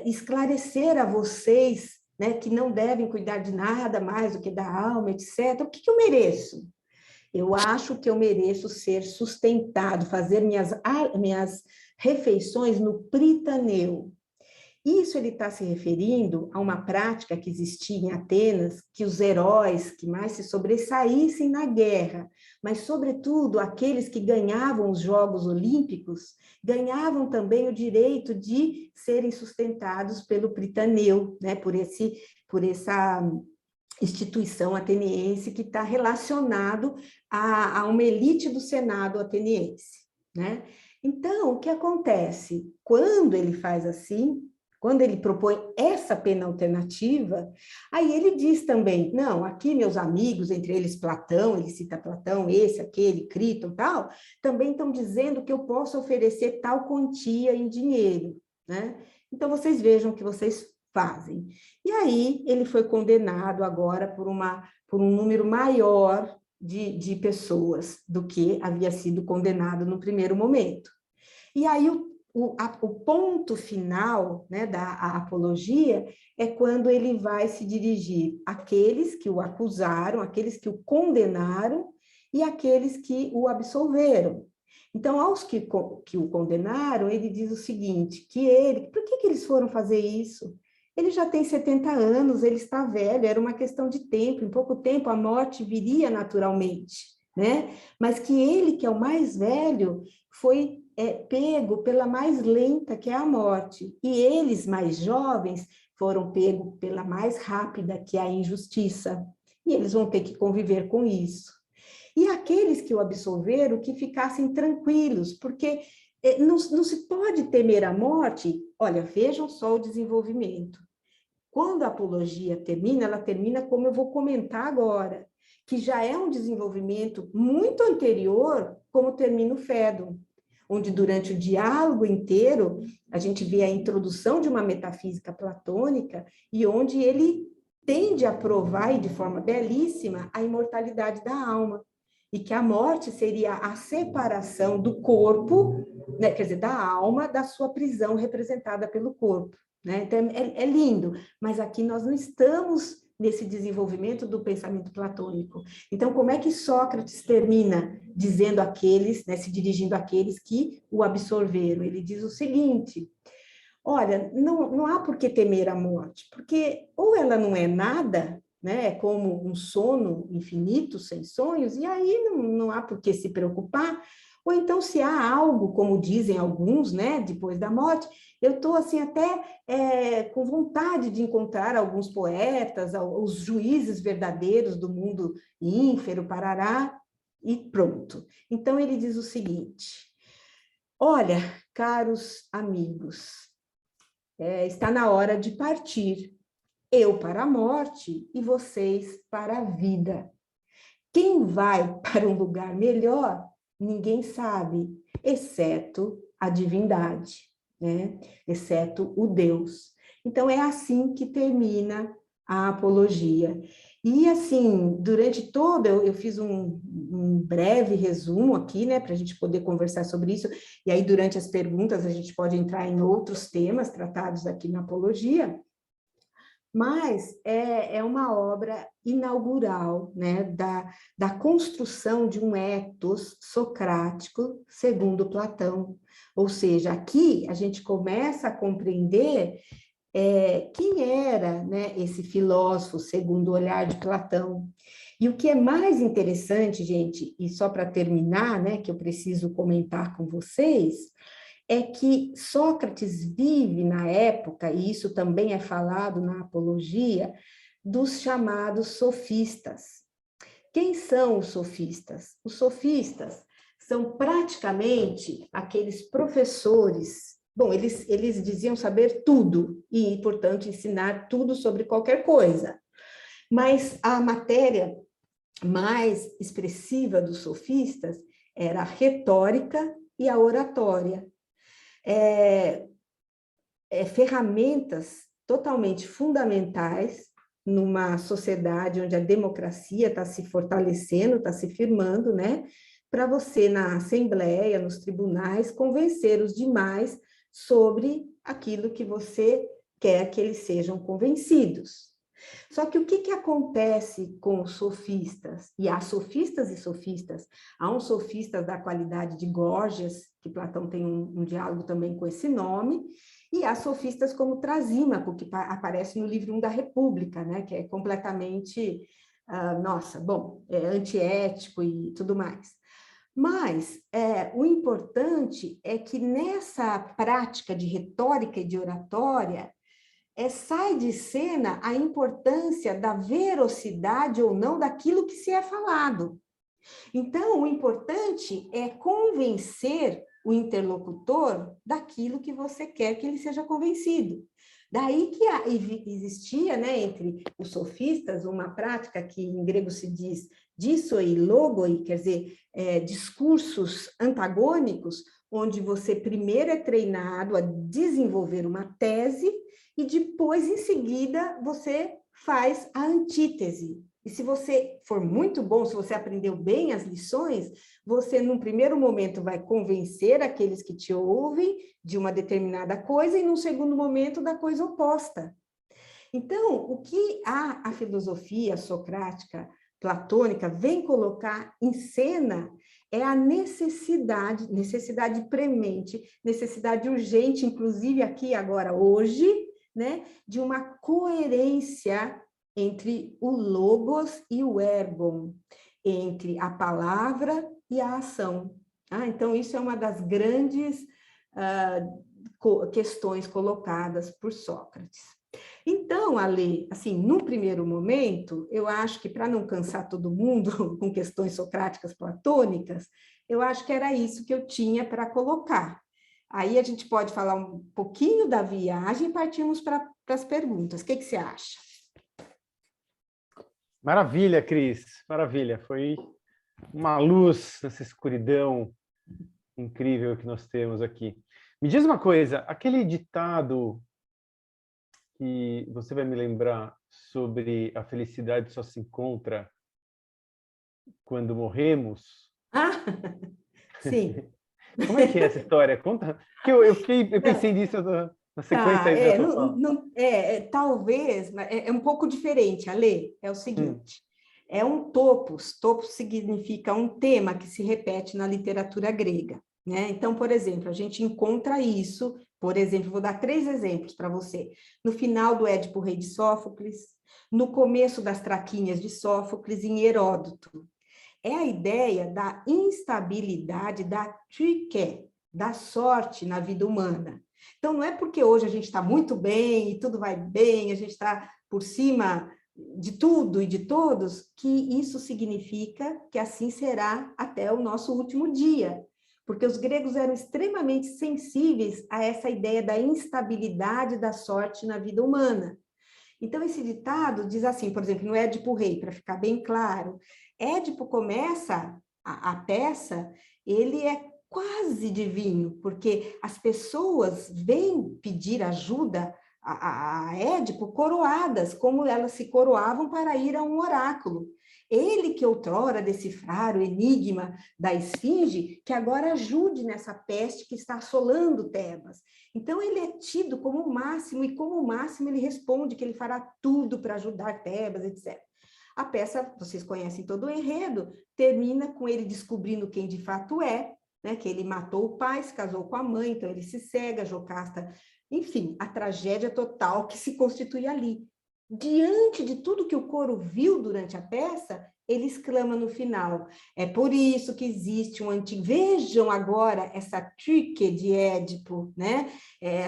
esclarecer a vocês, né, que não devem cuidar de nada mais do que da alma, etc. O que eu mereço? Eu acho que eu mereço ser sustentado, fazer minhas refeições no pritaneu. Isso ele está se referindo a uma prática que existia em Atenas, que os heróis que mais se sobressaíssem na guerra, mas, sobretudo, aqueles que ganhavam os Jogos Olímpicos, ganhavam também o direito de serem sustentados pelo pritaneu, né? por essa instituição ateniense que está relacionado a uma elite do Senado ateniense, né? Então, o que acontece? Quando ele faz assim, quando ele propõe essa pena alternativa, aí ele diz também, não, aqui meus amigos, entre eles Platão, ele cita Platão, esse, aquele, Críton, tal, também estão dizendo que eu posso oferecer tal quantia em dinheiro, né? Então, vocês vejam o que vocês fazem. E aí, ele foi condenado agora por um número maior de pessoas do que havia sido condenado no primeiro momento. E aí, o ponto final, né, da apologia é quando ele vai se dirigir àqueles que o acusaram, àqueles que o condenaram e àqueles que o absolveram. Então, aos que o condenaram, ele diz o seguinte, por que eles foram fazer isso? Ele já tem 70 anos, ele está velho, era uma questão de tempo, em pouco tempo a morte viria naturalmente, né? Mas que ele, que é o mais velho, foi pego pela mais lenta, que é a morte, e eles, mais jovens, foram pegos pela mais rápida, que é a injustiça, e eles vão ter que conviver com isso. E aqueles que o absolveram, que ficassem tranquilos, porque não se pode temer a morte. Olha, vejam só o desenvolvimento. Quando a apologia termina, ela termina como eu vou comentar agora, que já é um desenvolvimento muito anterior, como termina o Fédon, onde durante o diálogo inteiro a gente vê a introdução de uma metafísica platônica e onde ele tende a provar, e de forma belíssima, a imortalidade da alma, e que a morte seria a separação do corpo, né, quer dizer, da alma, da sua prisão representada pelo corpo, né? Então, é lindo, mas aqui nós não estamos nesse desenvolvimento do pensamento platônico. Então, como é que Sócrates termina dizendo àqueles, né, se dirigindo àqueles que o absorveram? Ele diz o seguinte: olha, não há por que temer a morte, porque ou ela não é nada, né, é como um sono infinito, sem sonhos, e aí não há por que se preocupar, ou então se há algo, como dizem alguns, né, depois da morte, eu estou assim até com vontade de encontrar alguns poetas, os juízes verdadeiros do mundo ínfero, parará, e pronto. Então ele diz o seguinte: olha, caros amigos, está na hora de partir, eu para a morte e vocês para a vida. Quem vai para um lugar melhor, ninguém sabe, exceto a divindade, né? Exceto o Deus. Então, é assim que termina a apologia. E, assim, durante toda, eu fiz um breve resumo aqui, né, para a gente poder conversar sobre isso, e aí, durante as perguntas, a gente pode entrar em outros temas tratados aqui na apologia, mas é uma obra inaugural, né, da construção de um ethos socrático segundo Platão. Ou seja, aqui a gente começa a compreender quem era, né, esse filósofo segundo o olhar de Platão. E o que é mais interessante, gente, e só para terminar, né, que eu preciso comentar com vocês, é que Sócrates vive na época, e isso também é falado na Apologia, dos chamados sofistas. Quem são os sofistas? Os sofistas são praticamente aqueles professores. Bom, eles diziam saber tudo e, portanto, ensinar tudo sobre qualquer coisa. Mas a matéria mais expressiva dos sofistas era a retórica e a oratória. Ferramentas totalmente fundamentais numa sociedade onde a democracia está se fortalecendo, está se firmando, né? Para você, na Assembleia, nos tribunais, convencer os demais sobre aquilo que você quer que eles sejam convencidos. Só que o que acontece com os sofistas? E há sofistas e sofistas. Há um sofista da qualidade de Gorgias, que Platão tem um diálogo também com esse nome, e há sofistas como Trasímaco, que aparece no livro 1 da República, né? Que é completamente, antiético e tudo mais. Mas o importante é que nessa prática de retórica e de oratória, sai de cena a importância da veracidade ou não daquilo que se é falado. Então, o importante é convencer o interlocutor daquilo que você quer que ele seja convencido. Daí que existia, né, entre os sofistas, uma prática que em grego se diz dissoi logoi, quer dizer, discursos antagônicos, onde você primeiro é treinado a desenvolver uma tese e depois, em seguida, você faz a antítese. E se você for muito bom, se você aprendeu bem as lições, você, num primeiro momento, vai convencer aqueles que te ouvem de uma determinada coisa e, num segundo momento, da coisa oposta. Então, o que a filosofia socrática, platônica, vem colocar em cena é a necessidade premente, necessidade urgente, inclusive aqui, agora, hoje, né, de uma coerência entre o logos e o ergon, entre a palavra e a ação. Então, isso é uma das grandes questões colocadas por Sócrates. Então, Ale, assim, num primeiro momento, eu acho que para não cansar todo mundo com questões socráticas platônicas, eu acho que era isso que eu tinha para colocar. Aí a gente pode falar um pouquinho da viagem e partimos para as perguntas. O que você acha? Maravilha, Cris, maravilha. Foi uma luz nessa escuridão incrível que nós temos aqui. Me diz uma coisa, aquele ditado que você vai me lembrar sobre a felicidade só se encontra quando morremos? Sim. Como é que é essa história? Conta. Que eu pensei nisso na sequência aí da tua fala. Talvez, é um pouco diferente, Ale. É o seguinte, é um topos. Topos significa um tema que se repete na literatura grega, né? Então, por exemplo, a gente encontra isso, por exemplo, vou dar 3 exemplos para você. No final do Édipo Rei de Sófocles, no começo das Traquínias de Sófocles, em Heródoto. É a ideia da instabilidade, da trique, da sorte na vida humana. Então, não é porque hoje a gente está muito bem e tudo vai bem, a gente está por cima de tudo e de todos, que isso significa que assim será até o nosso último dia. Porque os gregos eram extremamente sensíveis a essa ideia da instabilidade da sorte na vida humana. Então, esse ditado diz assim, por exemplo, no Édipo Rei, para ficar bem claro, Édipo começa a peça, ele é quase divino, porque as pessoas vêm pedir ajuda a Édipo coroadas, como elas se coroavam para ir a um oráculo. Ele que outrora decifrar o enigma da esfinge, que agora ajude nessa peste que está assolando Tebas. Então, ele é tido como o máximo, e como o máximo ele responde que ele fará tudo para ajudar Tebas, etc. A peça, vocês conhecem todo o enredo, termina com ele descobrindo quem de fato é, né, que ele matou o pai, se casou com a mãe, então ele se cega, Jocasta, enfim, a tragédia total que se constitui ali. Diante de tudo que o coro viu durante a peça, ele exclama no final, é por isso que existe um antigo... Vejam agora essa trique de Édipo, né?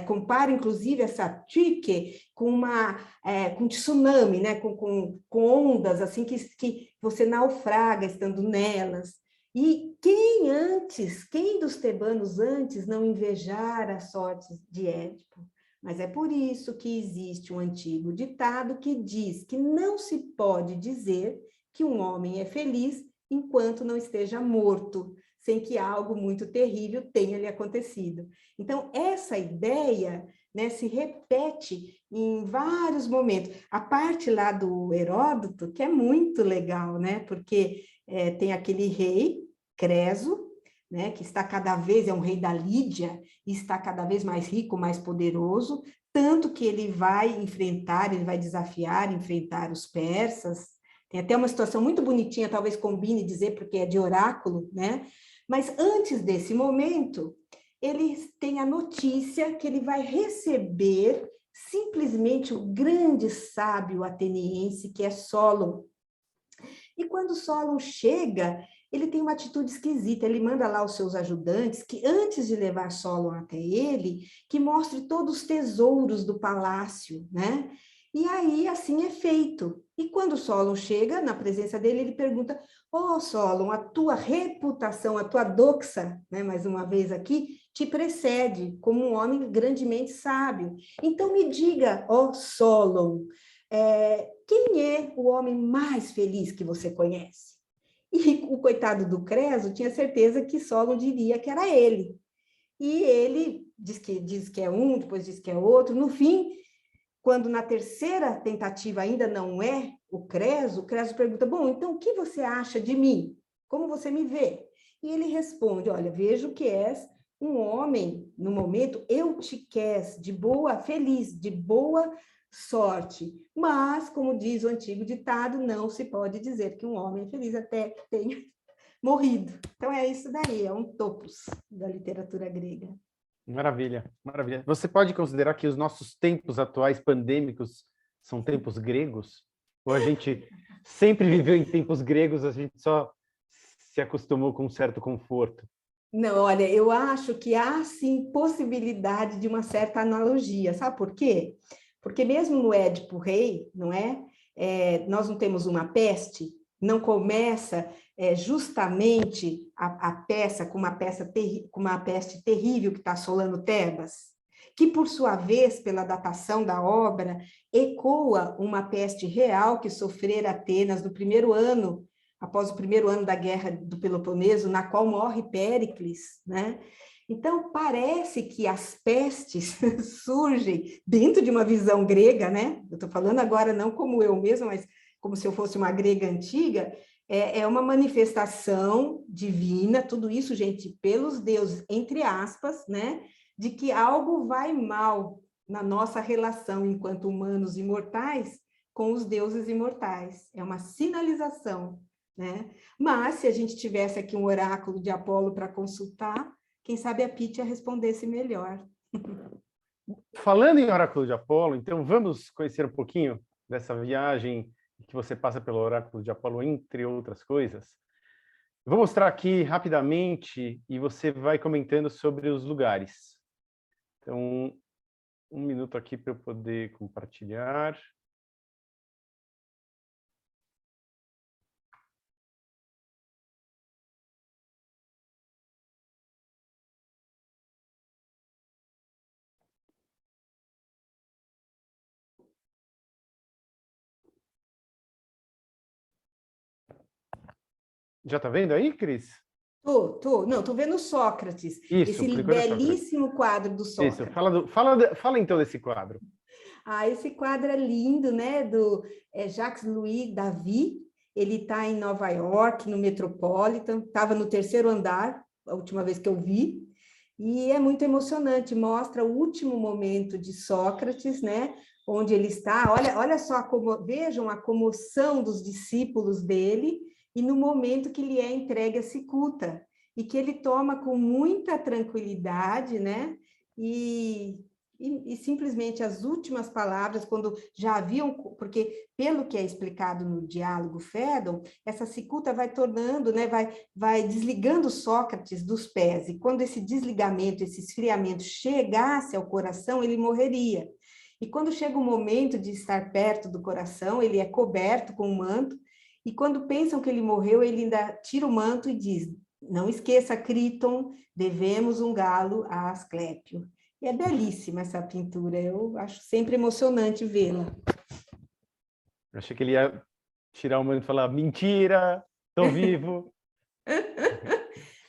Compara, inclusive, essa trique com com tsunami, né? Com ondas assim que você naufraga estando nelas. E quem dos tebanos antes não invejara as sortes de Édipo? Mas é por isso que existe um antigo ditado que diz que não se pode dizer que um homem é feliz enquanto não esteja morto, sem que algo muito terrível tenha lhe acontecido. Então, essa ideia, né, se repete em vários momentos. A parte lá do Heródoto, que é muito legal, né, porque tem aquele rei, Creso, né, que está cada vez, é um rei da Lídia, e está cada vez mais rico, mais poderoso, tanto que ele vai desafiar, enfrentar os persas. Tem até uma situação muito bonitinha, talvez combine dizer, porque é de oráculo, né? Mas antes desse momento, ele tem a notícia que ele vai receber simplesmente o grande sábio ateniense, que é Solon. E quando Solon chega, ele tem uma atitude esquisita, ele manda lá os seus ajudantes, que antes de levar Solon até ele, que mostre todos os tesouros do palácio, né? E aí, assim é feito. E quando Solon chega, na presença dele, ele pergunta, Solon, a tua reputação, a tua doxa, né, mais uma vez aqui, te precede como um homem grandemente sábio. Então me diga, Solon, quem é o homem mais feliz que você conhece? E o coitado do Creso tinha certeza que Solon diria que era ele. E ele diz que é um, depois diz que é outro. No fim, quando na terceira tentativa ainda não é o Creso pergunta, bom, então o que você acha de mim? Como você me vê? E ele responde, olha, vejo que és um homem, no momento, eu te quero de boa, feliz, de boa sorte. Mas, como diz o antigo ditado, não se pode dizer que um homem é feliz até que tenha morrido. Então é isso daí, é um topos da literatura grega. Maravilha, maravilha. Você pode considerar que os nossos tempos atuais pandêmicos são tempos gregos? Ou a gente sempre viveu em tempos gregos, a gente só se acostumou com um certo conforto? Não, olha, eu acho que há sim possibilidade de uma certa analogia. Sabe por quê? Porque mesmo no Édipo Rei, não é? Nós não temos uma peste, não começa justamente a peça com uma peste terrível que está assolando Tebas, que por sua vez, pela datação da obra, ecoa uma peste real que sofrera Atenas no primeiro ano, após o primeiro ano da Guerra do Peloponeso, na qual morre Péricles, né? Então, parece que as pestes surgem dentro de uma visão grega, né? Eu estou falando agora não como eu mesma, mas como se eu fosse uma grega antiga, é uma manifestação divina, tudo isso, gente, pelos deuses, entre aspas, né? De que algo vai mal na nossa relação enquanto humanos imortais com os deuses imortais. É uma sinalização, né? Mas, se a gente tivesse aqui um oráculo de Apolo para consultar, quem sabe a Pítia respondesse melhor. Falando em oráculo de Apolo, então vamos conhecer um pouquinho dessa viagem que você passa pelo oráculo de Apolo, entre outras coisas. Vou mostrar aqui rapidamente e você vai comentando sobre os lugares. Então, um minuto aqui para eu poder compartilhar. Já está vendo aí, Cris? Não, estou vendo Sócrates, Isso, esse por enquanto é Sócrates. belíssimo quadro do Sócrates. Isso, fala então desse quadro. Esse quadro é lindo, né? Do Jacques-Louis David. Ele está em Nova York, no Metropolitan. Estava no terceiro andar, a última vez que eu vi. E é muito emocionante. Mostra o último momento de Sócrates, né? Onde ele está. Olha só, vejam a comoção dos discípulos dele e no momento que ele é entregue à cicuta. E que ele toma com muita tranquilidade, né? E simplesmente as últimas palavras, quando já haviam, porque pelo que é explicado no diálogo Fédon, essa cicuta vai tornando, né, vai desligando Sócrates dos pés, e quando esse desligamento, esse esfriamento chegasse ao coração, ele morreria. E quando chega o momento de estar perto do coração, ele é coberto com um manto, e quando pensam que ele morreu, ele ainda tira o manto e diz, não esqueça, Críton, devemos um galo a Asclépio. E é belíssima essa pintura, eu acho sempre emocionante vê-la. Eu achei que ele ia tirar o manto e falar, mentira, estou vivo.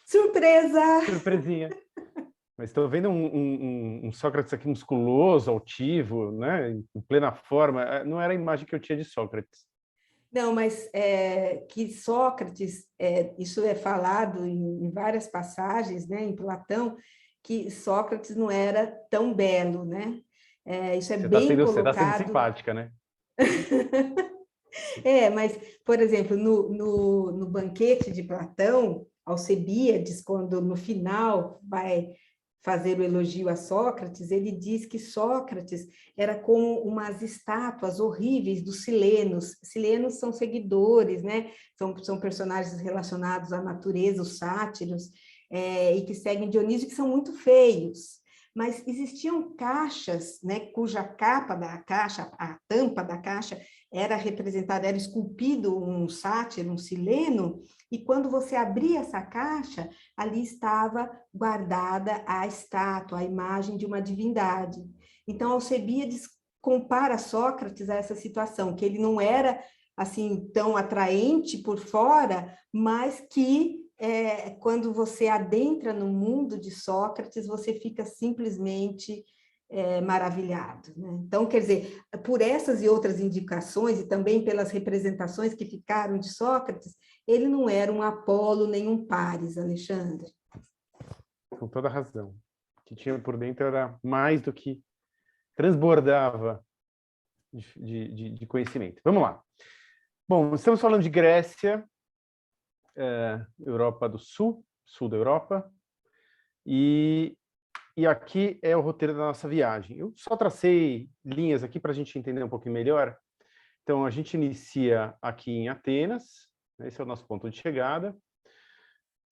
Surpresa! Surpresinha. Mas estou vendo um Sócrates aqui musculoso, altivo, né? Em plena forma. Não era a imagem que eu tinha de Sócrates. Não, mas que Sócrates, isso é falado em várias passagens, né, em Platão, que Sócrates não era tão belo, né? Isso é bem Você tá sendo colocado. simpática, né? Mas, por exemplo, no banquete de Platão, Alcebiades, quando no final vai fazer o elogio a Sócrates, ele diz que Sócrates era como umas estátuas horríveis dos silenos. Silenos são seguidores, né? São personagens relacionados à natureza, os sátiros, e que seguem Dionísio, que são muito feios. Mas existiam caixas, né, cuja capa da caixa, a tampa da caixa, era representado, era esculpido um sátiro, um sileno, e quando você abria essa caixa, ali estava guardada a estátua, a imagem de uma divindade. Então, Alcebiades compara Sócrates a essa situação, que ele não era assim tão atraente por fora, mas que quando você adentra no mundo de Sócrates, você fica simplesmente maravilhado, né? Então, quer dizer, por essas e outras indicações, e também pelas representações que ficaram de Sócrates, ele não era um Apolo nem um Paris, Alexandre. Com toda razão. O que tinha por dentro era mais do que transbordava de conhecimento. Vamos lá. Bom, estamos falando de Grécia, Europa do Sul, sul da Europa, e aqui é o roteiro da nossa viagem. Eu só tracei linhas aqui para a gente entender um pouquinho melhor. Então, a gente inicia aqui em Atenas, esse é o nosso ponto de chegada.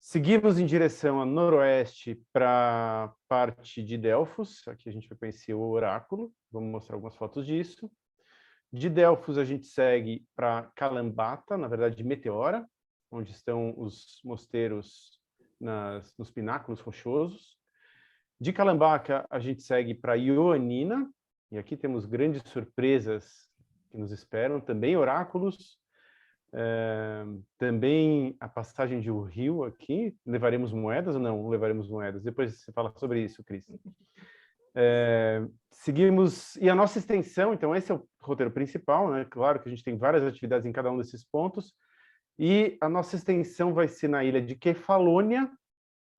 Seguimos em direção a noroeste para a parte de Delfos, aqui a gente vai conhecer o oráculo, vamos mostrar algumas fotos disso. De Delfos a gente segue para Calambata, na verdade Meteora, onde estão os mosteiros nos pináculos rochosos. De Calambata a gente segue para Ioannina, e aqui temos grandes surpresas que nos esperam, também oráculos, também a passagem de um rio aqui. Levaremos moedas ou não levaremos moedas? Depois você fala sobre isso, Cris. Seguimos, e a nossa extensão, então esse é o roteiro principal, né? Claro que a gente tem várias atividades em cada um desses pontos, e a nossa extensão vai ser na ilha de Kefalônia,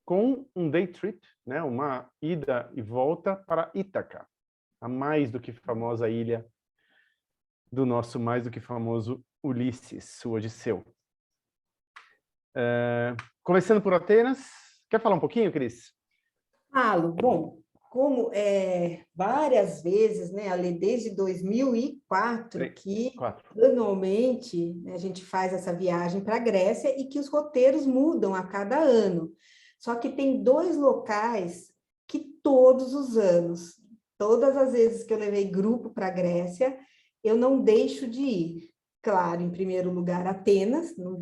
com um day trip, né? Uma ida e volta para Ítaca, a mais do que famosa ilha do nosso mais do que famoso Ulisses, o Odisseu. Começando por Atenas, quer falar um pouquinho, Cris? Falo, bom, como várias vezes, né, ali desde 2004, que anualmente, né, a gente faz essa viagem para a Grécia e que os roteiros mudam a cada ano. Só que tem 2 locais que todos os anos, todas as vezes que eu levei grupo para a Grécia, eu não deixo de ir. Claro, em primeiro lugar, Atenas, não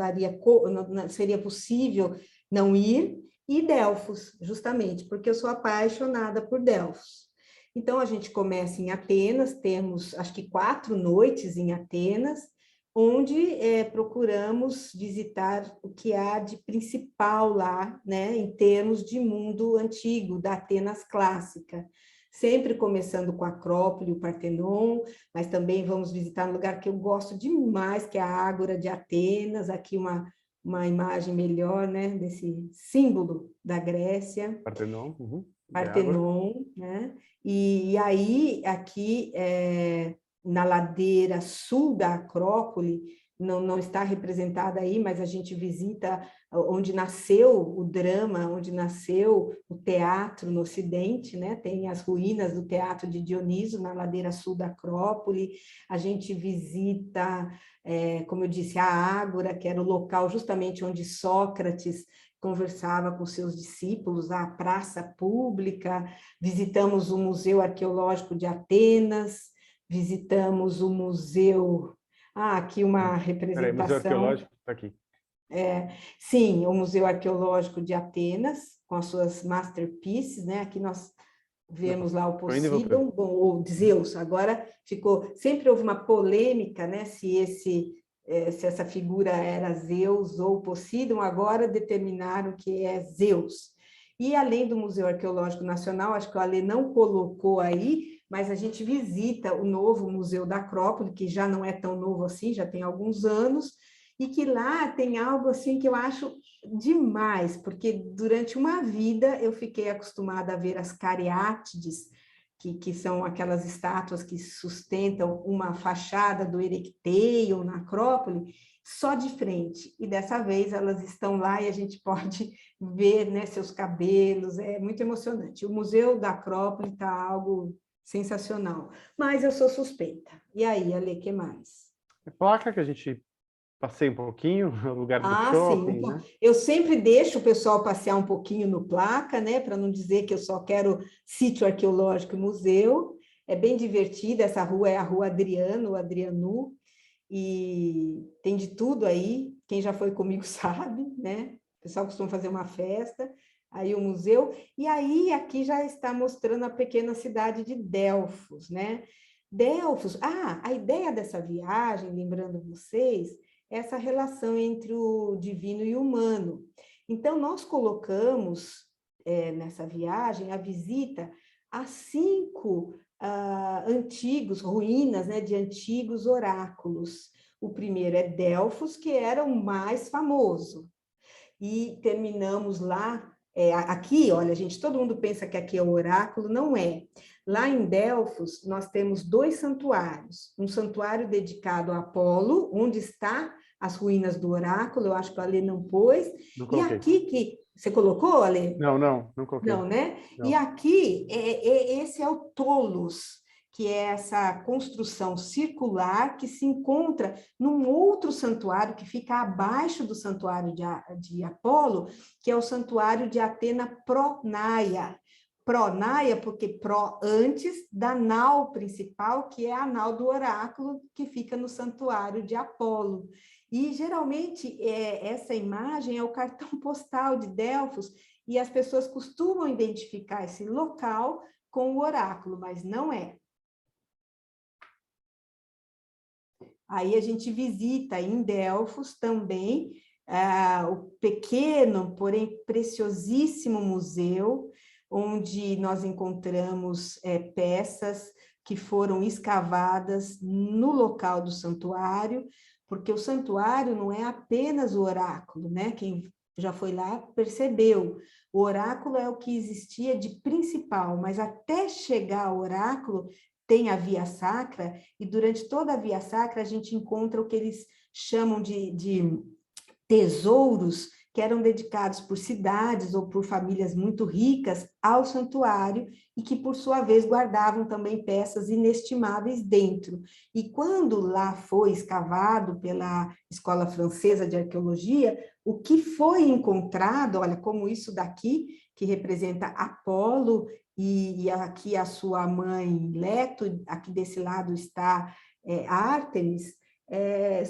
seria possível não ir, e Delfos, justamente, porque eu sou apaixonada por Delfos. Então, a gente começa em Atenas, temos, acho que 4 noites em Atenas, onde procuramos visitar o que há de principal lá, né, em termos de mundo antigo, da Atenas clássica. Sempre começando com a Acrópole, o Partenon, mas também vamos visitar um lugar que eu gosto demais, que é a Ágora de Atenas, aqui uma imagem melhor, né, desse símbolo da Grécia. Partenon, Partenon, né? E aí, aqui, na ladeira sul da Acrópole, não está representada aí, mas a gente visita onde nasceu o drama, onde nasceu o teatro no Ocidente, né? Tem as ruínas do Teatro de Dioniso na ladeira sul da Acrópole. A gente visita, como eu disse, a Ágora, que era o local justamente onde Sócrates conversava com seus discípulos, a praça pública. Visitamos o Museu Arqueológico de Atenas, visitamos o museu... aqui uma representação... Museu Arqueológico, está aqui. Sim, o Museu Arqueológico de Atenas, com as suas masterpieces, né? Aqui nós vemos lá o Poseidon, ou Zeus. Agora sempre houve uma polêmica, né? Se essa figura era Zeus ou Poseidon, agora determinaram que é Zeus. E além do Museu Arqueológico Nacional, acho que o Ale não colocou aí, mas a gente visita o novo Museu da Acrópole, que já não é tão novo assim, já tem alguns anos, e que lá tem algo assim que eu acho demais, porque durante uma vida eu fiquei acostumada a ver as cariátides, que são aquelas estátuas que sustentam uma fachada do Erecteio na Acrópole, só de frente. E dessa vez elas estão lá e a gente pode ver, né, seus cabelos, é muito emocionante. O Museu da Acrópole está algo sensacional, mas eu sou suspeita. E aí, Ale, o que mais? A placa que a gente passeia um pouquinho, o lugar do Sim. shopping, né? Eu sempre deixo o pessoal passear um pouquinho no Placa, né, para não dizer que eu só quero sítio arqueológico e museu. É bem divertida, essa rua é a Rua Adriano, Adrianu, e tem de tudo aí. Quem já foi comigo sabe, né? O pessoal costuma fazer uma festa, aí o museu, e aí aqui já está mostrando a pequena cidade de Delfos, né? Delfos, a ideia dessa viagem, lembrando vocês, essa relação entre o divino e o humano. Então, nós colocamos nessa viagem a visita a 5 antigos, ruínas, né, de antigos oráculos. O primeiro é Delfos, que era o mais famoso. E terminamos lá, aqui, olha, gente, todo mundo pensa que aqui é o oráculo, não é. Lá em Delfos, nós temos 2 santuários. Um santuário dedicado a Apolo, onde está as ruínas do oráculo, eu acho que o Ale não pôs. Não E coloquei. aqui que... Você colocou, Ale? Não coloquei. Não, né? Não. E aqui, esse é o Tolos, que é essa construção circular que se encontra num outro santuário que fica abaixo do santuário de Apolo, que é o santuário de Atena Pronaia. Pronaia, porque pro antes da nau principal, que é a nau do oráculo, que fica no santuário de Apolo. E, geralmente, essa imagem é o cartão postal de Delfos, e as pessoas costumam identificar esse local com o oráculo, mas não é. Aí a gente visita em Delfos também o pequeno, porém preciosíssimo museu, onde nós encontramos peças que foram escavadas no local do santuário, porque o santuário não é apenas o oráculo, né? Quem já foi lá percebeu. O oráculo é o que existia de principal, mas até chegar ao oráculo tem a Via Sacra, e durante toda a Via Sacra a gente encontra o que eles chamam de tesouros, que eram dedicados por cidades ou por famílias muito ricas ao santuário, e que, por sua vez, guardavam também peças inestimáveis dentro. E quando lá foi escavado pela Escola Francesa de Arqueologia, o que foi encontrado, olha, como isso daqui, que representa Apolo, e aqui a sua mãe Leto, aqui desse lado está Ártemis,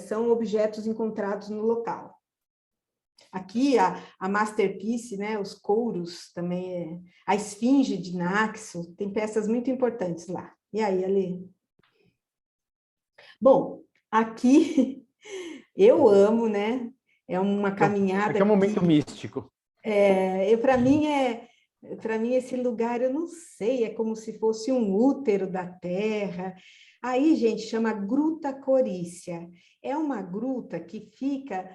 são objetos encontrados no local. Aqui a masterpiece, né, os couros também, a esfinge de Naxo, tem peças muito importantes lá. E aí, Ale? Bom, aqui eu amo, né? É uma caminhada. Aqui é um momento místico. Para mim, esse lugar, eu não sei, é como se fosse um útero da terra. Aí, gente, chama Gruta Corícia. É uma gruta que fica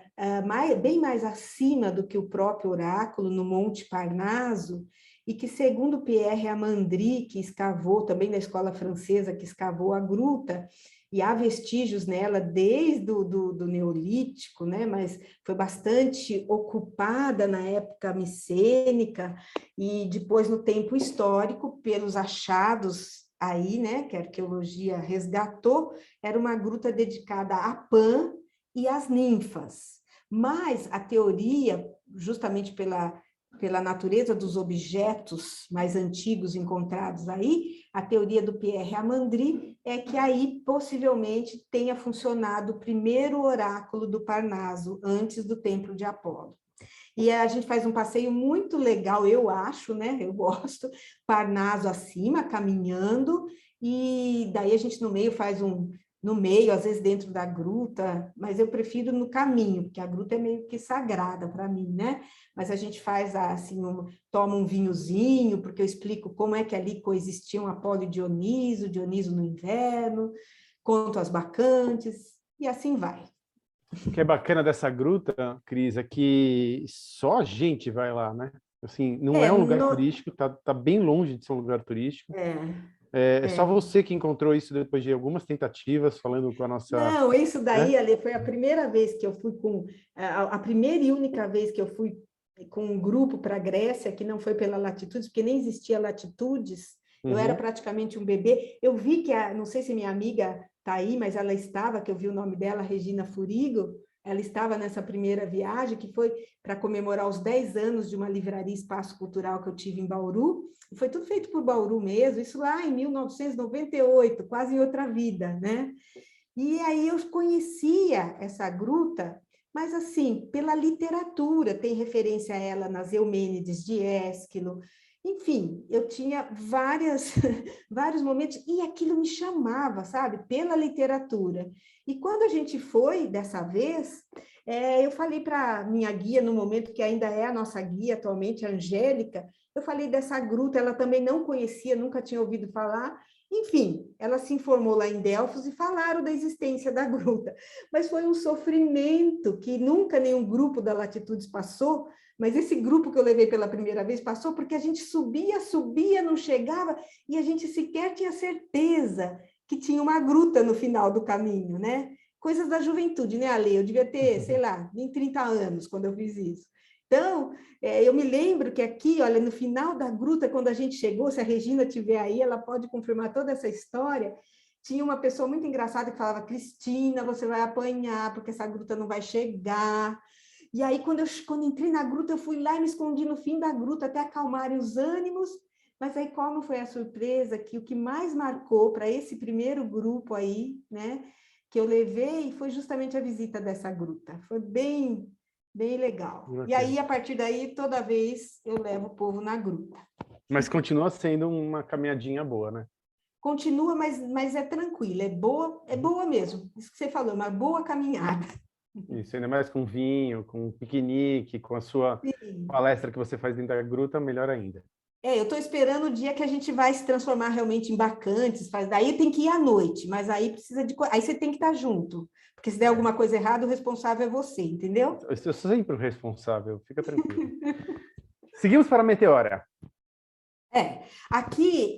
bem mais acima do que o próprio oráculo, no Monte Parnaso, e que, segundo Pierre Amandri, que escavou, também da escola francesa, que escavou a gruta, e há vestígios nela desde do Neolítico, né? Mas foi bastante ocupada na época micênica e depois no tempo histórico pelos achados aí, né? Que a arqueologia resgatou, era uma gruta dedicada a Pan e às ninfas. Mas a teoria, justamente pela natureza dos objetos mais antigos encontrados aí, a teoria do Pierre Amandri é que aí possivelmente tenha funcionado o primeiro oráculo do Parnaso, antes do templo de Apolo. E a gente faz um passeio muito legal, eu acho, né? Eu gosto, Parnaso acima, caminhando, e daí a gente no meio faz no meio, às vezes dentro da gruta, mas eu prefiro no caminho, porque a gruta é meio que sagrada para mim, né? Mas a gente faz assim, toma um vinhozinho, porque eu explico como é que ali coexistiam Apolo e Dioniso, Dioniso no inverno, conto as bacantes, e assim vai. O que é bacana dessa gruta, Cris, é que só a gente vai lá, né? Assim, não é um lugar turístico, tá bem longe de ser um lugar turístico. É só você que encontrou isso depois de algumas tentativas, falando com a nossa... Não, isso daí, né? Ale, foi a primeira vez que eu fui a primeira e única vez que eu fui com um grupo para a Grécia, que não foi pela Latitudes, porque nem existia Latitudes, eu era praticamente um bebê. Eu vi que, não sei se minha amiga está aí, mas ela estava, que eu vi o nome dela, Regina Furigo, ela estava nessa primeira viagem, que foi para comemorar os 10 anos de uma livraria Espaço Cultural que eu tive em Bauru, e foi tudo feito por Bauru mesmo, isso lá em 1998, quase em outra vida, né? E aí eu conhecia essa gruta, mas assim, pela literatura, tem referência a ela nas Eumênides de Ésquilo, enfim, eu tinha vários momentos, e aquilo me chamava, sabe, pela literatura. E quando a gente foi, dessa vez, eu falei para minha guia, no momento que ainda é a nossa guia atualmente, a Angélica, eu falei dessa gruta, ela também não conhecia, nunca tinha ouvido falar, enfim, ela se informou lá em Delfos e falaram da existência da gruta. Mas foi um sofrimento que nunca nenhum grupo da Latitudes passou, mas esse grupo que eu levei pela primeira vez passou porque a gente subia, não chegava, e a gente sequer tinha certeza que tinha uma gruta no final do caminho, né? Coisas da juventude, né, Ale? Eu devia ter, sei lá, nem 30 anos quando eu fiz isso. Então, eu me lembro que aqui, olha, no final da gruta, quando a gente chegou, se a Regina estiver aí, ela pode confirmar toda essa história, tinha uma pessoa muito engraçada que falava, Cristina, você vai apanhar, porque essa gruta não vai chegar. E aí, quando entrei na gruta, eu fui lá e me escondi no fim da gruta, até acalmarem os ânimos, mas aí qual não foi a surpresa? Que o que mais marcou para esse primeiro grupo aí, né, que eu levei, foi justamente a visita dessa gruta. Foi bem legal. E aí, a partir daí, toda vez eu levo o povo na gruta. Mas continua sendo uma caminhadinha boa, né? Continua, mas é tranquila, é boa mesmo. Isso que você falou, uma boa caminhada. Isso, ainda mais com vinho, com piquenique, com a sua Sim. palestra que você faz dentro da gruta, melhor ainda. Eu estou esperando o dia que a gente vai se transformar realmente em bacantes, daí tem que ir à noite, mas aí precisa de... Aí você tem que estar junto, porque se der alguma coisa errada, o responsável é você, entendeu? Eu sou sempre o responsável, fica tranquilo. Seguimos para a Meteora. Aqui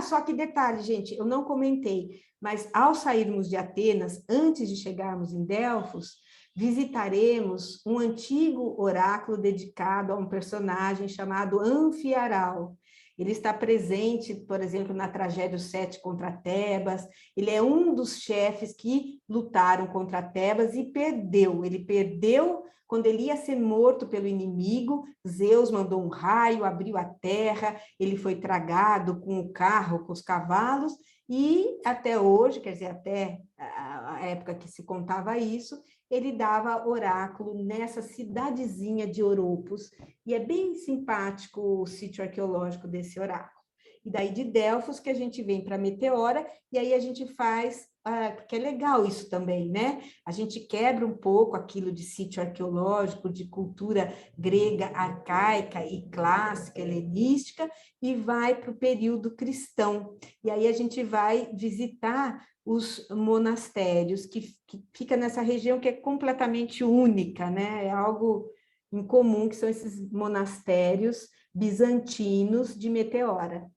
só que detalhe, gente, eu não comentei, mas ao sairmos de Atenas, antes de chegarmos em Delfos, visitaremos um antigo oráculo dedicado a um personagem chamado Anfiaral. Ele está presente, por exemplo, na tragédia 7 contra Tebas. Ele é um dos chefes que lutaram contra Tebas e perdeu. Ele perdeu quando ele ia ser morto pelo inimigo. Zeus mandou um raio, abriu a terra, ele foi tragado com o carro, com os cavalos, e até hoje, quer dizer, até a época que se contava isso, ele dava oráculo nessa cidadezinha de Oropos, e é bem simpático o sítio arqueológico desse oráculo. E daí de Delfos que a gente vem para Meteora, e aí a gente faz, porque é legal isso também, né? A gente quebra um pouco aquilo de sítio arqueológico, de cultura grega, arcaica e clássica, helenística, e vai para o período cristão. E aí a gente vai visitar os monastérios, que fica nessa região que é completamente única, né? É algo em comum, que são esses monastérios bizantinos de Meteora.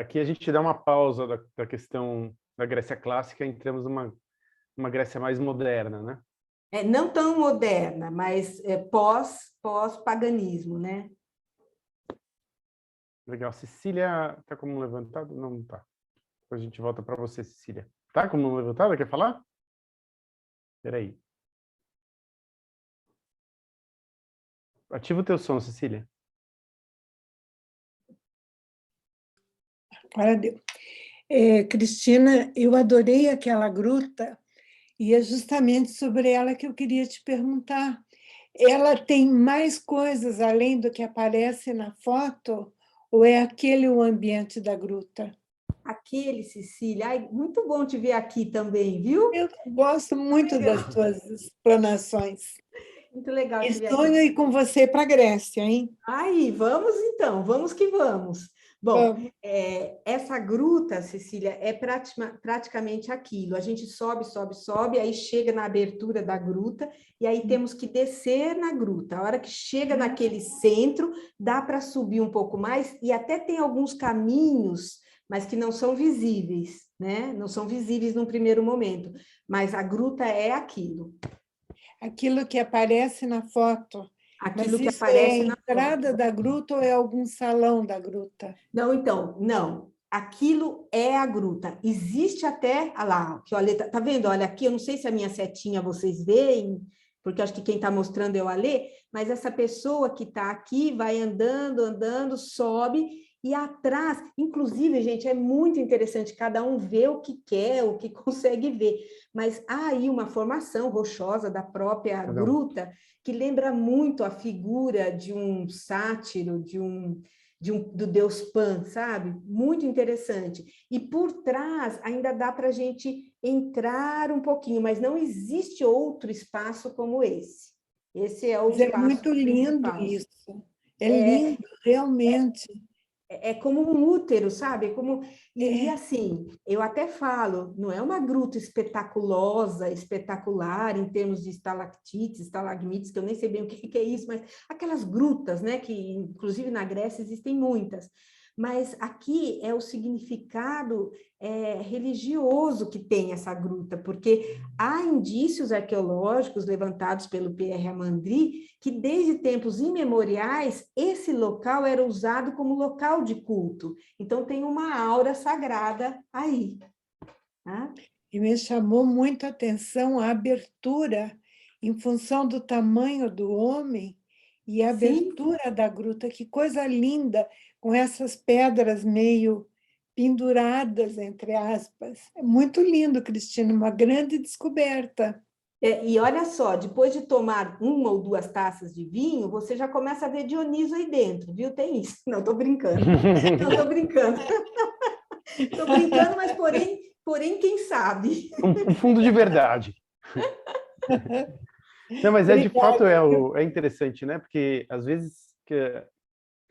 Aqui a gente dá uma pausa da questão da Grécia clássica e entramos numa Grécia mais moderna, né? Não tão moderna, mas pós-paganismo, né? Legal. Cecília está como levantado? Não está. Depois a gente volta para você, Cecília. Tá como levantada? Quer falar? Espera aí. Ativa o teu som, Cecília. Agora deu. Cristina, eu adorei aquela gruta e é justamente sobre ela que eu queria te perguntar. Ela tem mais coisas além do que aparece na foto ou é aquele o ambiente da gruta? Aquele, Cecília. Ai, muito bom te ver aqui também, viu? Eu gosto muito das tuas explanações. Muito legal E te ver sonho aqui. ir com você para a Grécia, hein? Aí, vamos então, vamos que vamos. Bom, Vamos. essa gruta, Cecília, é praticamente aquilo. A gente sobe, sobe, sobe, aí chega na abertura da gruta, e aí temos que descer na gruta. A hora que chega naquele centro, dá para subir um pouco mais, e até tem alguns caminhos, mas que não são visíveis, né? Não são visíveis num primeiro momento, mas a gruta é aquilo. Aquilo que aparece na foto. Aquilo Mas que isso é a aparece na entrada da gruta ou é algum salão da gruta? Não, então, não. Aquilo é a gruta. Existe até, olha lá, que o Alê tá vendo? Olha aqui, eu não sei se a minha setinha vocês veem, porque acho que quem está mostrando é o Alê, mas essa pessoa que está aqui vai andando, andando, sobe, e atrás, inclusive, gente, é muito interessante, cada um vê o que quer, o que consegue ver, mas há aí uma formação rochosa da própria gruta, que lembra muito a figura de um sátiro, do deus Pan, sabe? Muito interessante. E por trás ainda dá para a gente entrar um pouquinho, mas não existe outro espaço como esse. Esse é o Mas é espaço muito lindo principal. isso. É lindo, realmente. É como um útero, sabe? E É. assim, eu até falo, não é uma gruta espetaculosa, espetacular em termos de estalactites, estalagmites, que eu nem sei bem o que é isso, mas aquelas grutas, né? Que inclusive na Grécia existem muitas. Mas aqui é o significado religioso que tem essa gruta, porque há indícios arqueológicos levantados pelo Pierre Amandri que desde tempos imemoriais esse local era usado como local de culto. Então tem uma aura sagrada aí. Tá? E me chamou muito a atenção a abertura, em função do tamanho do homem, e a Sim, abertura da gruta. Que coisa linda, com essas pedras meio penduradas, entre aspas. É muito lindo, Cristina, uma grande descoberta. e olha só, depois de tomar uma ou duas taças de vinho, você já começa a ver Dioniso aí dentro, viu? Tem isso. Não, estou brincando. Não, estou brincando. Estou brincando, mas porém, quem sabe? Um fundo de verdade. Não, mas de fato é interessante, né? Porque às vezes que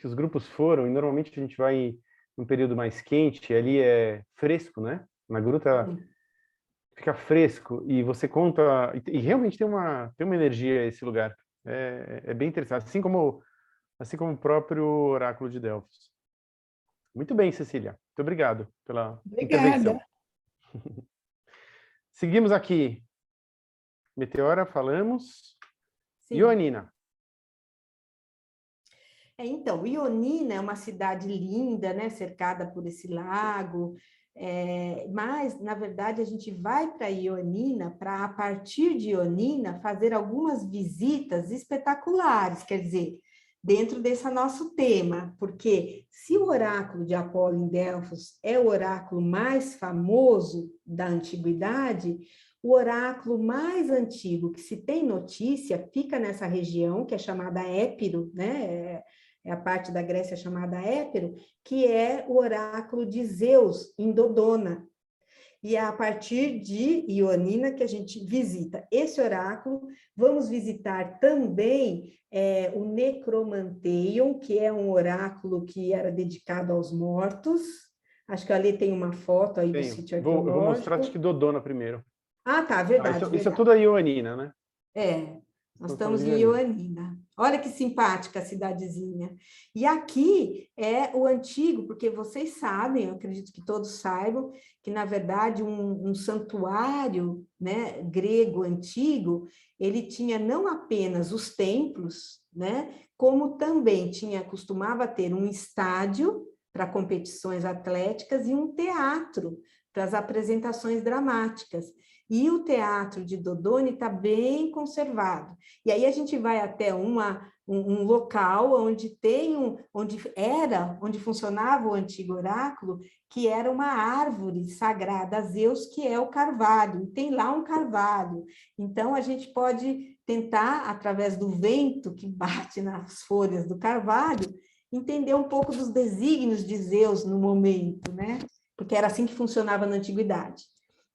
os grupos foram, e normalmente a gente vai em um período mais quente, ali é fresco, né? Na gruta fica fresco e você conta, e realmente tem uma energia esse lugar. É bem interessante, assim como o próprio Oráculo de Delfos. Muito bem, Cecília. Muito obrigado pela intervenção. Obrigada. Seguimos aqui. Meteora, falamos. Sim. Ioannina. Então, Ioannina é uma cidade linda, né, cercada por esse lago, mas, na verdade, a gente vai para Ioannina para, a partir de Ioannina, fazer algumas visitas espetaculares, quer dizer, dentro desse nosso tema, porque se o oráculo de Apolo em Delfos é o oráculo mais famoso da antiguidade, o oráculo mais antigo que se tem notícia fica nessa região, que é chamada Épiro, né? É a parte da Grécia chamada Épiro, que é o oráculo de Zeus, em Dodona. E é a partir de Ioannina que a gente visita esse oráculo. Vamos visitar também o Necromanteion, que é um oráculo que era dedicado aos mortos. Acho que ali tem uma foto aí do sítio arqueológico. Eu vou mostrar, acho que Dodona primeiro. Ah, tá, verdade. Isso é tudo a Ioannina, né? Nós estamos em Ioannina. Olha que simpática a cidadezinha. E aqui é o antigo, porque vocês sabem, eu acredito que todos saibam, que, na verdade, um santuário, né, grego antigo, ele tinha não apenas os templos, né, como também costumava ter um estádio para competições atléticas e um teatro para as apresentações dramáticas. E o teatro de Dodona está bem conservado. E aí a gente vai até um local onde funcionava o antigo oráculo, que era uma árvore sagrada a Zeus, que é o carvalho. E tem lá um carvalho. Então a gente pode tentar, através do vento que bate nas folhas do carvalho, entender um pouco dos desígnios de Zeus no momento, né? porque era assim que funcionava na antiguidade.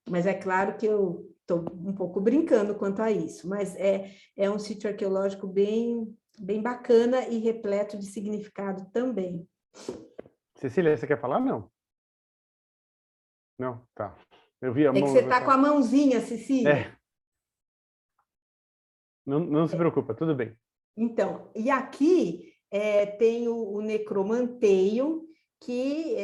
Mas é claro que eu estou um pouco brincando quanto a isso, mas é um sítio arqueológico bem bacana e repleto de significado também. Cecília, você quer falar? Não. Não? Tá. Eu vi a É que mão... você está com a mãozinha, Cecília. Não se preocupa, tudo bem. Então, e aqui tem o Necromanteion, que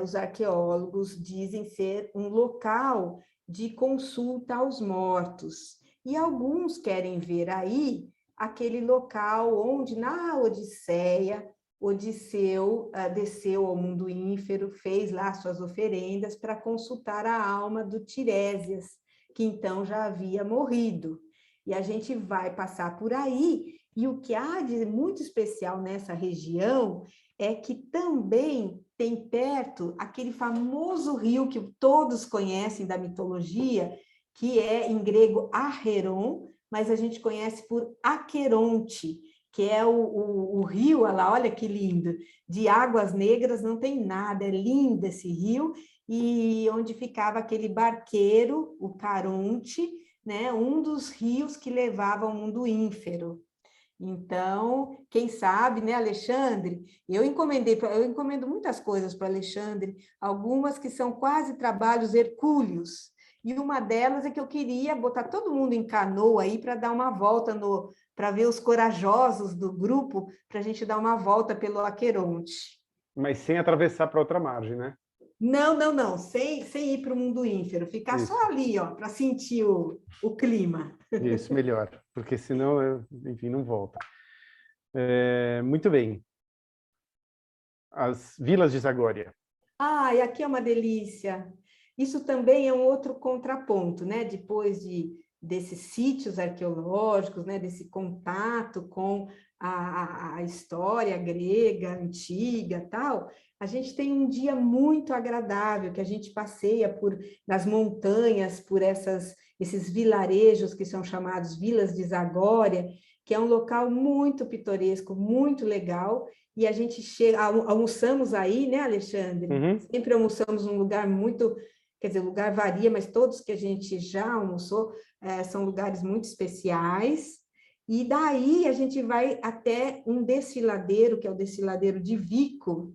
os arqueólogos dizem ser um local de consulta aos mortos. E alguns querem ver aí aquele local onde, na Odisseia, Odisseu desceu ao mundo ínfero, fez lá suas oferendas para consultar a alma do Tiresias, que então já havia morrido. E a gente vai passar por aí, e o que há de muito especial nessa região é que também tem perto aquele famoso rio que todos conhecem da mitologia, que é em grego Acheron, mas a gente conhece por Aqueronte, que é o rio, olha que lindo, de águas negras, não tem nada, é lindo esse rio, e onde ficava aquele barqueiro, o Caronte, né, um dos rios que levava ao mundo ínfero. Então, quem sabe, né, Alexandre? Eu encomendo muitas coisas para Alexandre, algumas que são quase trabalhos hercúleos. E uma delas é que eu queria botar todo mundo em canoa aí para dar uma volta para ver os corajosos do grupo, para a gente dar uma volta pelo Aqueronte. Mas sem atravessar para outra margem, né? Não, sem ir para o mundo ínfero, ficar Isso. só ali, ó, para sentir o clima. Isso, melhor, porque senão, enfim, não volta. Muito bem. As vilas de Zagória. E aqui é uma delícia. Isso também é um outro contraponto, né? Depois desses sítios arqueológicos, né? Desse contato com a história grega, antiga, tal, a gente tem um dia muito agradável, que a gente passeia nas montanhas, por esses vilarejos que são chamados Vilas de Zagória, que é um local muito pitoresco, muito legal, e a gente almoçamos aí, né, Alexandre? Uhum. Sempre almoçamos num lugar muito, quer dizer, o lugar varia, mas todos que a gente já almoçou são lugares muito especiais. E daí a gente vai até um desfiladeiro, que é o desfiladeiro de Vico,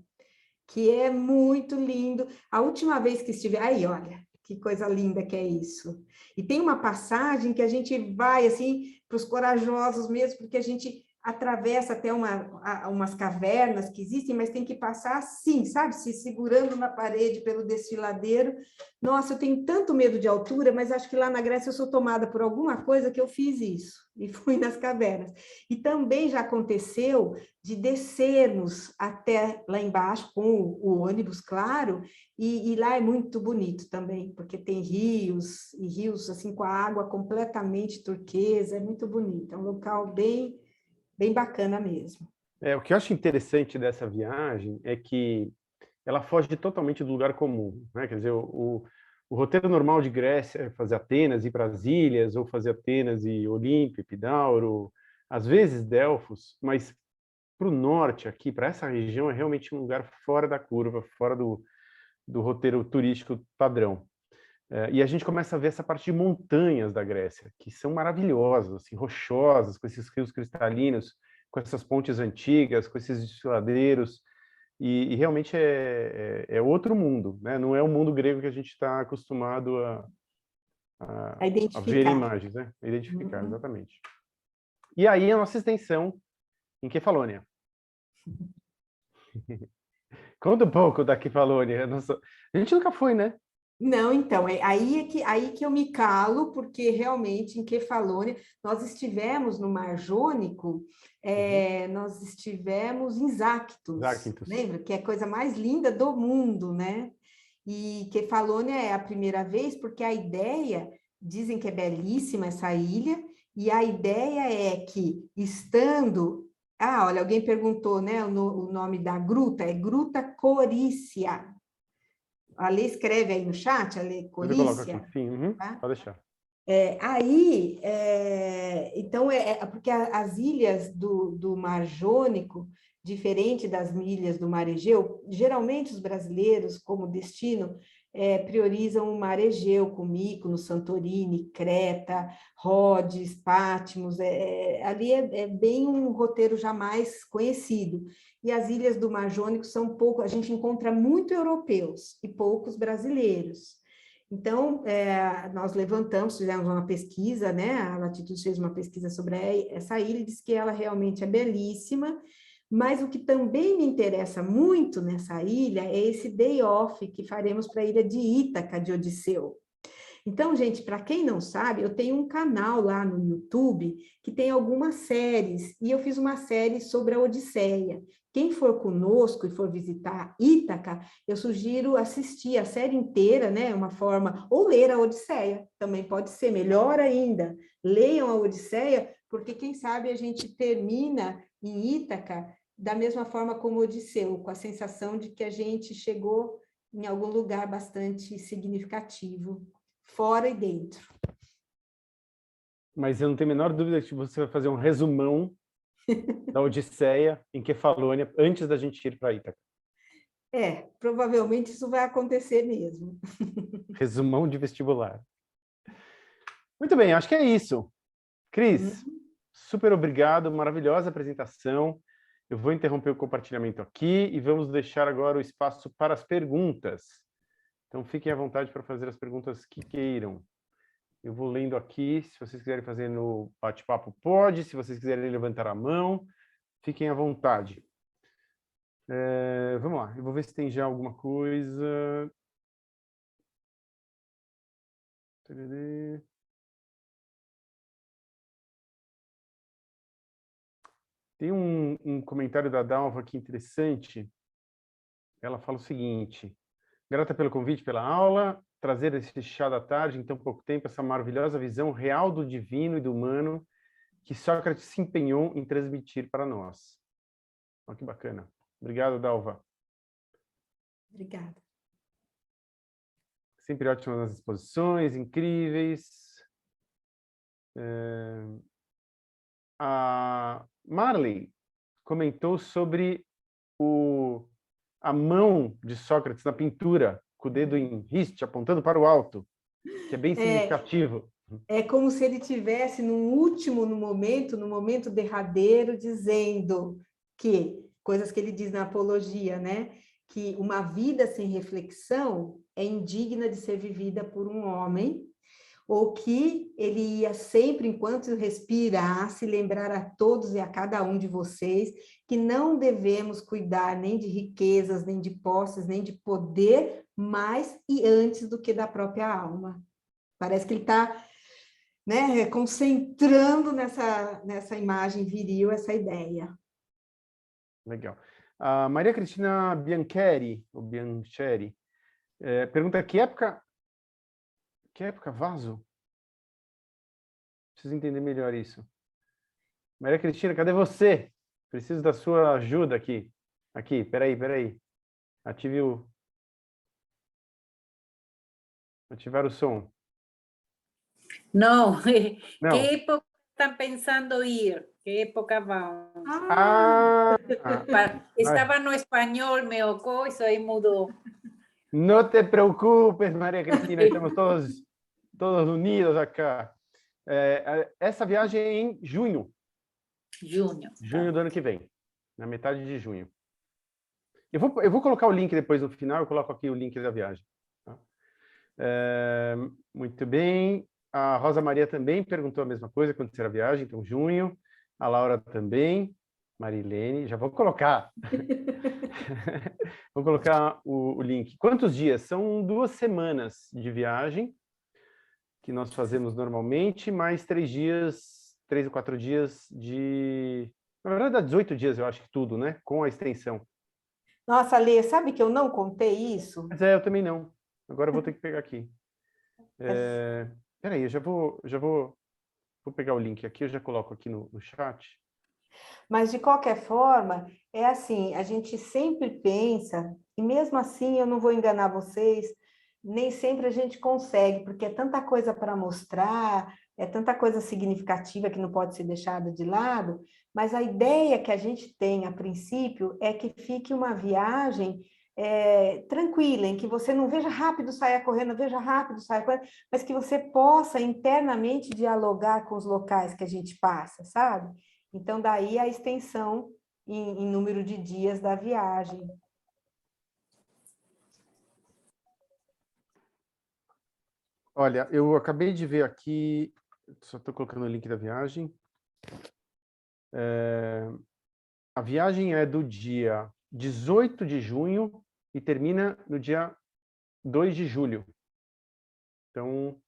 que é muito lindo. A última vez que estive... Aí, olha, que coisa linda que é isso. E tem uma passagem que a gente vai, assim, para os corajosos mesmo, porque a gente atravessa até umas cavernas que existem, mas tem que passar assim, sabe? Se segurando na parede pelo desfiladeiro. Nossa, eu tenho tanto medo de altura, mas acho que lá na Grécia eu sou tomada por alguma coisa que eu fiz isso, e fui nas cavernas. E também já aconteceu de descermos até lá embaixo com o ônibus, claro, e lá é muito bonito também, porque tem rios, e rios assim com a água completamente turquesa, é muito bonito, é um local bem bacana mesmo. O que eu acho interessante dessa viagem é que ela foge totalmente do lugar comum, né? Quer dizer, o roteiro normal de Grécia é fazer Atenas e ir para as ilhas, ou fazer Atenas e Olímpia, Epidauro, às vezes Delfos, mas para o norte aqui, para essa região, é realmente um lugar fora da curva, fora do roteiro turístico padrão. E a gente começa a ver essa parte de montanhas da Grécia, que são maravilhosas, assim, rochosas, com esses rios cristalinos, com essas pontes antigas, com esses desfiladeiros, e realmente é outro mundo, né? Não é o mundo grego que a gente está acostumado a ver em imagens, né? A identificar, exatamente. E aí a nossa extensão em Kefalônia. Conta um pouco da Kefalônia. A gente nunca foi, né? Não, então, é aí que eu me calo, porque realmente em Kefalônia nós estivemos no Mar Jônico, nós estivemos em Zakynthos, lembra? Que é a coisa mais linda do mundo, né? E Kefalônia é a primeira vez, porque a ideia, dizem que é belíssima essa ilha, e a ideia é que, estando... olha, alguém perguntou, né, o nome da gruta, é Gruta Corícia. A Lê escreve aí no chat, a Lê Corícia. Sim, tá? Pode deixar. Então, porque as ilhas do Mar Jônico, diferente das ilhas do Mar Egeu, geralmente os brasileiros, como destino, priorizam o Mar Egeu, com Mykonos, Santorini, Creta, Rhodes, Patmos, ali é bem um roteiro jamais conhecido. E as ilhas do Mar Jônico são pouco, a gente encontra muito europeus e poucos brasileiros. Então, nós fizemos uma pesquisa, né? A Latitude fez uma pesquisa sobre essa ilha e disse que ela realmente é belíssima, mas o que também me interessa muito nessa ilha é esse day off que faremos para a ilha de Ítaca, de Odisseu. Então, gente, para quem não sabe, eu tenho um canal lá no YouTube que tem algumas séries, e eu fiz uma série sobre a Odisseia. Quem for conosco e for visitar Ítaca, eu sugiro assistir a série inteira, né? Uma forma, ou ler a Odisseia, também pode ser, melhor ainda. Leiam a Odisseia, porque quem sabe a gente termina em Ítaca da mesma forma como Odisseu, com a sensação de que a gente chegou em algum lugar bastante significativo, fora e dentro. Mas eu não tenho a menor dúvida que você vai fazer um resumão da Odisseia em Kefalônia antes da gente ir para Ítaca. Provavelmente isso vai acontecer mesmo. Resumão de vestibular. Muito bem, acho que é isso. Cris, super obrigado, maravilhosa apresentação. Eu vou interromper o compartilhamento aqui e vamos deixar agora o espaço para as perguntas. Então, fiquem à vontade para fazer as perguntas que queiram. Eu vou lendo aqui, se vocês quiserem fazer no bate-papo, pode. Se vocês quiserem levantar a mão, fiquem à vontade. Vamos lá, eu vou ver se tem já alguma coisa. Tem um comentário da Dalva aqui interessante. Ela fala o seguinte: grata pelo convite, pela aula, trazer esse chá da tarde em tão pouco tempo, essa maravilhosa visão real do divino e do humano que Sócrates se empenhou em transmitir para nós. Olha que bacana. Obrigado, Dalva. Obrigada. Sempre ótimas as exposições, incríveis. A Marley comentou sobre a mão de Sócrates na pintura, com o dedo em riste, apontando para o alto, que é bem significativo. É como se ele tivesse no momento derradeiro, dizendo que, coisas que ele diz na Apologia, né? Que uma vida sem reflexão é indigna de ser vivida por um homem, ou que ele ia sempre, enquanto respirasse, lembrar a todos e a cada um de vocês que não devemos cuidar nem de riquezas, nem de posses, nem de poder, mais e antes do que da própria alma. Parece que ele está, né, concentrando nessa imagem viril, essa ideia. Legal. A Maria Cristina Biancheri, pergunta que época vaso? Preciso entender melhor isso. Maria Cristina, cadê você? Preciso da sua ajuda aqui. Aqui, peraí. Ativar o som. Não. Que época estão pensando ir? Que época vão? Estava no espanhol, meu coisa, aí mudou. Não te preocupes, Maria Cristina, estamos todos unidos acá. Essa viagem é em junho. Junho do ano que vem, na metade de junho. Eu vou colocar o link depois no final, eu coloco aqui o link da viagem. Tá? Muito bem. A Rosa Maria também perguntou a mesma coisa quando será a viagem, então junho. A Laura também. Marilene, já vou colocar. Vou colocar o link. Quantos dias? São 2 semanas de viagem que nós fazemos normalmente, mais 3 ou 4 dias de... Na verdade, dá 18 dias, eu acho que tudo, né? Com a extensão. Nossa, Lê, sabe que eu não contei isso? Mas eu também não. Agora eu vou ter que pegar aqui. Peraí, eu já vou pegar o link aqui, eu já coloco aqui no chat. Mas, de qualquer forma, é assim, a gente sempre pensa, e mesmo assim eu não vou enganar vocês, nem sempre a gente consegue, porque é tanta coisa para mostrar, é tanta coisa significativa que não pode ser deixada de lado, mas a ideia que a gente tem, a princípio, é que fique uma viagem tranquila, em que você não veja rápido saia correndo, veja rápido saia correndo, mas que você possa internamente dialogar com os locais que a gente passa, sabe? Então, daí a extensão em número de dias da viagem. Olha, eu acabei de ver aqui, só estou colocando o link da viagem. A viagem é do dia 18 de junho e termina no dia 2 de julho. Então,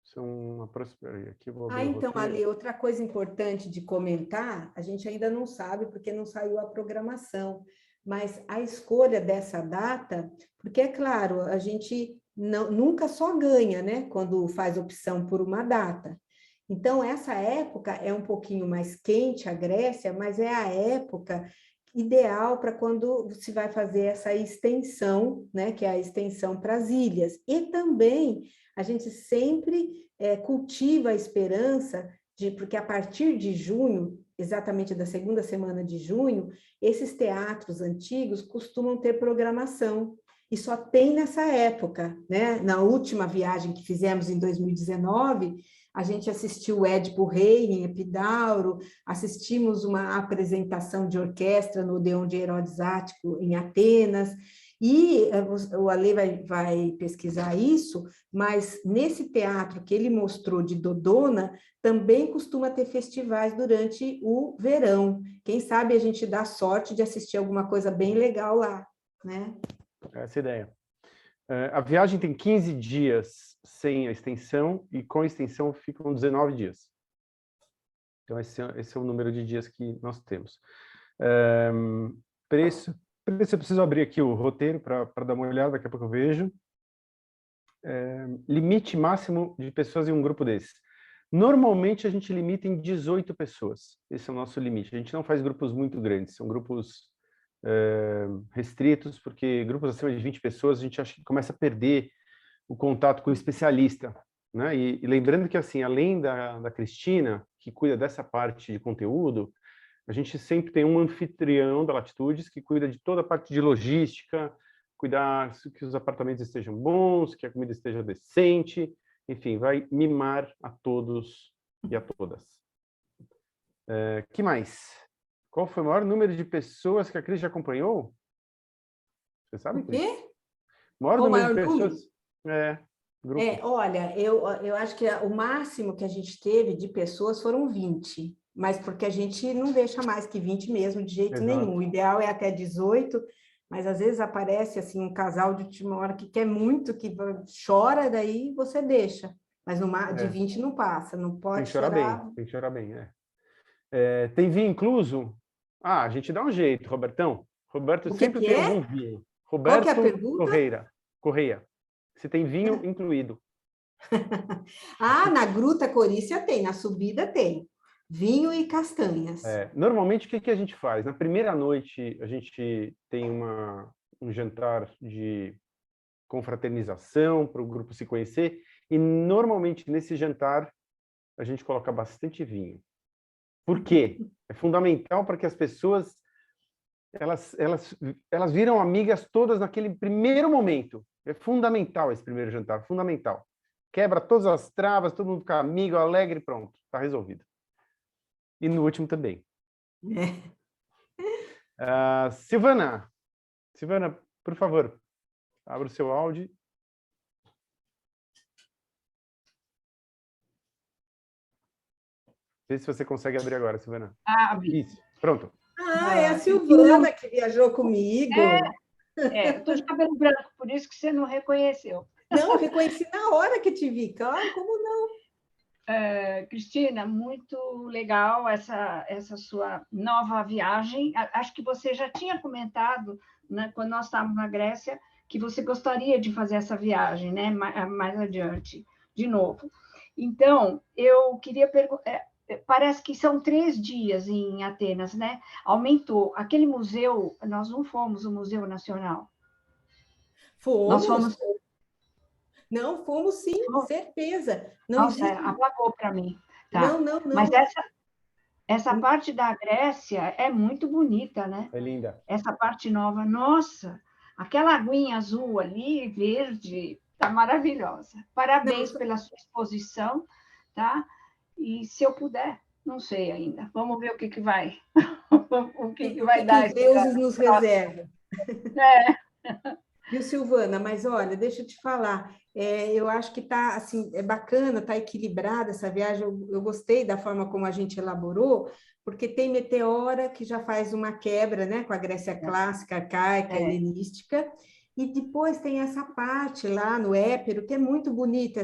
são aproximadamente... Aqui eu vou abrir o Então, roteiro. Ali, outra coisa importante de comentar, a gente ainda não sabe, porque não saiu a programação, mas a escolha dessa data, porque, é claro, a gente nunca só ganha, né, quando faz opção por uma data. Então, essa época é um pouquinho mais quente, a Grécia, mas é a época ideal para quando se vai fazer essa extensão, né, que é a extensão para as ilhas. E também a gente sempre cultiva a esperança porque a partir de junho, exatamente da segunda semana de junho, esses teatros antigos costumam ter programação. E só tem nessa época, né? Na última viagem que fizemos em 2019, a gente assistiu o Édipo Rei em Epidauro, assistimos uma apresentação de orquestra no Odeon de Herodes Ático em Atenas, e o Ale vai pesquisar isso, mas nesse teatro que ele mostrou de Dodona, também costuma ter festivais durante o verão. Quem sabe a gente dá sorte de assistir alguma coisa bem legal lá, né? Essa é a ideia. A viagem tem 15 dias sem a extensão, e com a extensão ficam 19 dias. Então, esse é o número de dias que nós temos. Preço, eu preciso abrir aqui o roteiro para dar uma olhada, daqui a pouco eu vejo. Limite máximo de pessoas em um grupo desse. Normalmente, a gente limita em 18 pessoas. Esse é o nosso limite. A gente não faz grupos muito grandes, são grupos restritos, porque grupos acima de 20 pessoas, a gente acha que começa a perder o contato com o especialista, né? E lembrando que, assim, além da Cristina, que cuida dessa parte de conteúdo, a gente sempre tem um anfitrião da Latitudes que cuida de toda a parte de logística, cuidar que os apartamentos estejam bons, que a comida esteja decente, enfim, vai mimar a todos e a todas. Que mais? Qual foi o maior número de pessoas que a Cris já acompanhou? Você sabe, O Cris? quê? Maior Qual o número maior de pessoas? Grupo. Olha, eu acho que o máximo que a gente teve de pessoas foram 20, mas porque a gente não deixa mais que 20 mesmo, de jeito Exato. nenhum. O ideal é até 18, mas às vezes aparece assim um casal de última hora que quer muito, que chora, daí você deixa. Mas de 20 não passa, não pode tem que chorar chorar. bem, tem que chorar bem, tem vinho incluso? A gente dá um jeito, Robertão. Roberto O sempre que tem é? algum vinho. Qual que é a Roberto pergunta? Correia. Se tem vinho incluído. Na Gruta Corícia tem, na subida tem. Vinho e castanhas. Normalmente, o que a gente faz? Na primeira noite, a gente tem um jantar de confraternização para o grupo se conhecer, e normalmente nesse jantar a gente coloca bastante vinho. Por quê? É fundamental para que as pessoas elas viram amigas todas naquele primeiro momento. É fundamental esse primeiro jantar, fundamental. Quebra todas as travas, todo mundo fica amigo, alegre, pronto, está resolvido. E no último também. Silvana, por favor, abra o seu áudio. Vê se você consegue abrir agora, Silvana. Isso, pronto. É a Silvana que viajou comigo. Estou de cabelo branco, por isso que você não reconheceu. Não, reconheci na hora que te vi, claro, como não? Cristina, muito legal essa sua nova viagem. Acho que você já tinha comentado, né, quando nós estávamos na Grécia, que você gostaria de fazer essa viagem, né, mais adiante, de novo. Então, eu queria perguntar... Parece que são 3 dias em Atenas, né? Aumentou. Aquele museu, nós não fomos o Museu Nacional. Fomos. Nós fomos... Não, fomos sim, certeza. Não Nossa, existe... apagou para mim. Tá. Não. Mas essa parte da Grécia é muito bonita, né? É linda. Essa parte nova, nossa, aquela aguinha azul ali, verde, tá maravilhosa. Parabéns pela sua exposição, tá? E se eu puder, não sei ainda. Vamos ver o que vai, o que vai dar. Os deuses nos reservam. É. Viu, Silvana? Mas olha, deixa eu te falar, eu acho que tá assim, é bacana, tá equilibrada essa viagem. Eu gostei da forma como a gente elaborou, porque tem Meteora que já faz uma quebra, né, com a Grécia clássica, arcaica, helenística, e depois tem essa parte lá no Épiro, que é muito bonita,